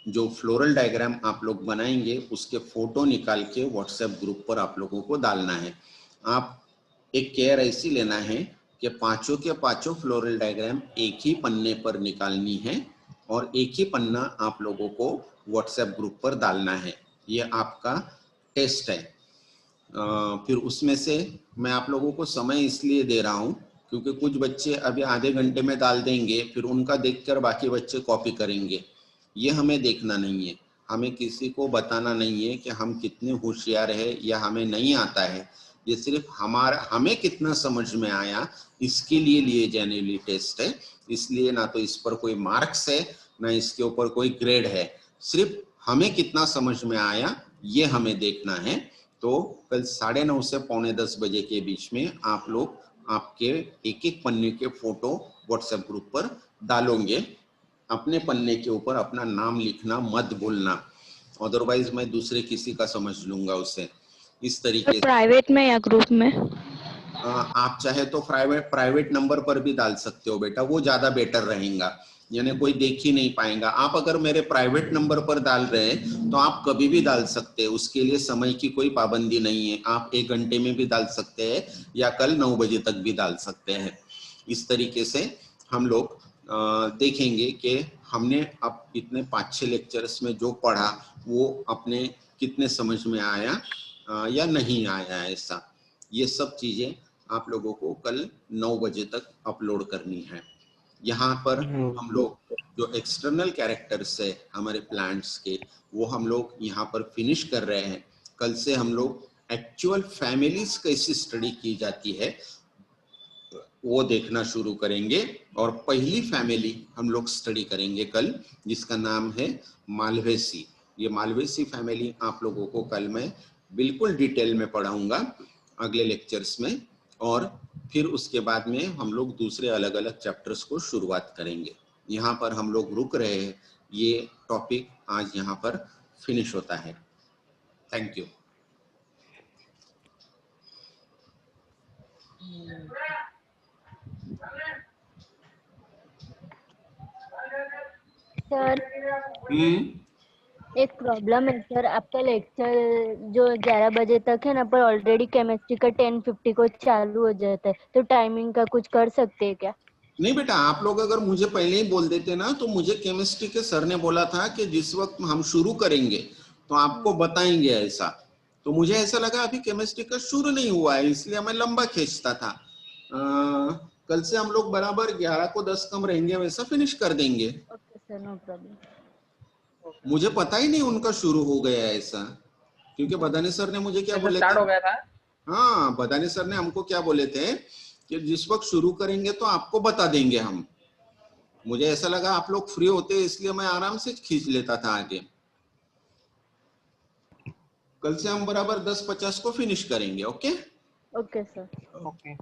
जो फ्लोरल डायग्राम आप लोग बनाएंगे उसके फोटो निकाल के व्हाट्सएप ग्रुप पर आप लोगों को डालना है। आप एक केयर ऐसी लेना है कि पांचों के पांचों फ्लोरल डायग्राम एक ही पन्ने पर निकालनी है और एक ही पन्ना आप लोगों को व्हाट्सएप ग्रुप पर डालना है। ये आपका टेस्ट है। फिर उसमें से मैं आप लोगों को समय इसलिए दे रहा हूँ क्योंकि कुछ बच्चे अभी आधे घंटे में डाल देंगे, फिर उनका देखकर बाकी बच्चे कॉपी करेंगे। ये हमें देखना नहीं है। हमें किसी को बताना नहीं है कि हम कितने होशियार है या हमें नहीं आता है। ये सिर्फ हमें कितना समझ में आया इसके लिए जाने वाली टेस्ट है। इसलिए ना तो इस पर कोई मार्क्स है ना इसके ऊपर कोई ग्रेड है। सिर्फ हमें कितना समझ में आया ये हमें देखना है। तो कल 9:30 से 9:45 बजे के बीच में आप लोग आपके एक एक पन्ने के फोटो व्हाट्सएप ग्रुप पर डालोगे। अपने पन्ने के ऊपर अपना नाम लिखना मत भूलना, अदरवाइज मैं दूसरे किसी का समझ लूंगा उसे। इस तरीके से प्राइवेट में या ग्रुप में? आप चाहे तो प्राइवेट नंबर पर भी डाल सकते हो बेटा, वो ज्यादा बेटर रहेगा, यानी कोई देख ही नहीं पाएगा। आप अगर मेरे प्राइवेट नंबर पर डाल रहे हैं तो आप कभी भी डाल सकते हैं, उसके लिए समय की कोई पाबंदी नहीं है। आप 1 घंटे में भी डाल सकते हैं या कल 9 बजे तक भी डाल सकते हैं। इस तरीके से हम लोग देखेंगे कि हमने अब इतने 5-6 लेक्चर्स में जो पढ़ा वो अपने कितने समझ में आया या नहीं आया। ऐसा ये सब चीजें आप लोगों को कल 9 बजे तक अपलोड करनी है। यहाँ पर हम लोग जो एक्सटर्नल कैरेक्टर्स है हमारे प्लांट्स के, वो हम लोग यहाँ पर फिनिश कर रहे हैं। कल से हम लोग एक्चुअल फैमिलीज कैसी स्टडी की जाती है वो देखना शुरू करेंगे। और पहली फैमिली हम लोग स्टडी करेंगे कल, जिसका नाम है मालवेसी। ये मालवेसी फैमिली आप लोगों को कल मैं बिल्कुल डिटेल में पढ़ाऊंगा अगले लेक्चर्स में। और फिर उसके बाद में हम लोग दूसरे अलग अलग चैप्टर्स को शुरुआत करेंगे। यहाँ पर हम लोग रुक रहे हैं। ये टॉपिक आज यहाँ पर फिनिश होता है। Thank you. सर एक प्रॉब्लम है सर, आपका लेक्चर जो 11 बजे तक है ना, पर ऑलरेडी केमिस्ट्री का 10:50 को चालू हो जाता है, तो टाइमिंग का कुछ कर सकते हैं क्या? नहीं बेटा, आप लोग अगर मुझे पहले ही बोल देते ना, तो मुझे केमिस्ट्री के सर ने बोला था कि जिस वक्त हम शुरू करेंगे तो आपको बताएंगे ऐसा। तो मुझे ऐसा लगा अभी केमिस्ट्री का शुरू नहीं हुआ है, इसलिए मैं लंबा खींचता था। कल से हम लोग बराबर 11 को 10 कम रहेंगे वैसा फिनिश कर देंगे। Okay sir, no problem. मुझे पता ही नहीं उनका शुरू हो गया है ऐसा, क्योंकि बदाने सर ने मुझे क्या बोले स्टार्ट थे। हो गया था। हाँ, बदाने सर ने हमको क्या बोले थे कि जिस वक्त शुरू करेंगे तो आपको बता देंगे हम। मुझे ऐसा लगा आप लोग फ्री होते हैं, इसलिए मैं आराम से खींच लेता था आगे। कल से हम बराबर 10:50 को फिनिश करेंगे। Okay okay sir. ओके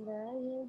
ये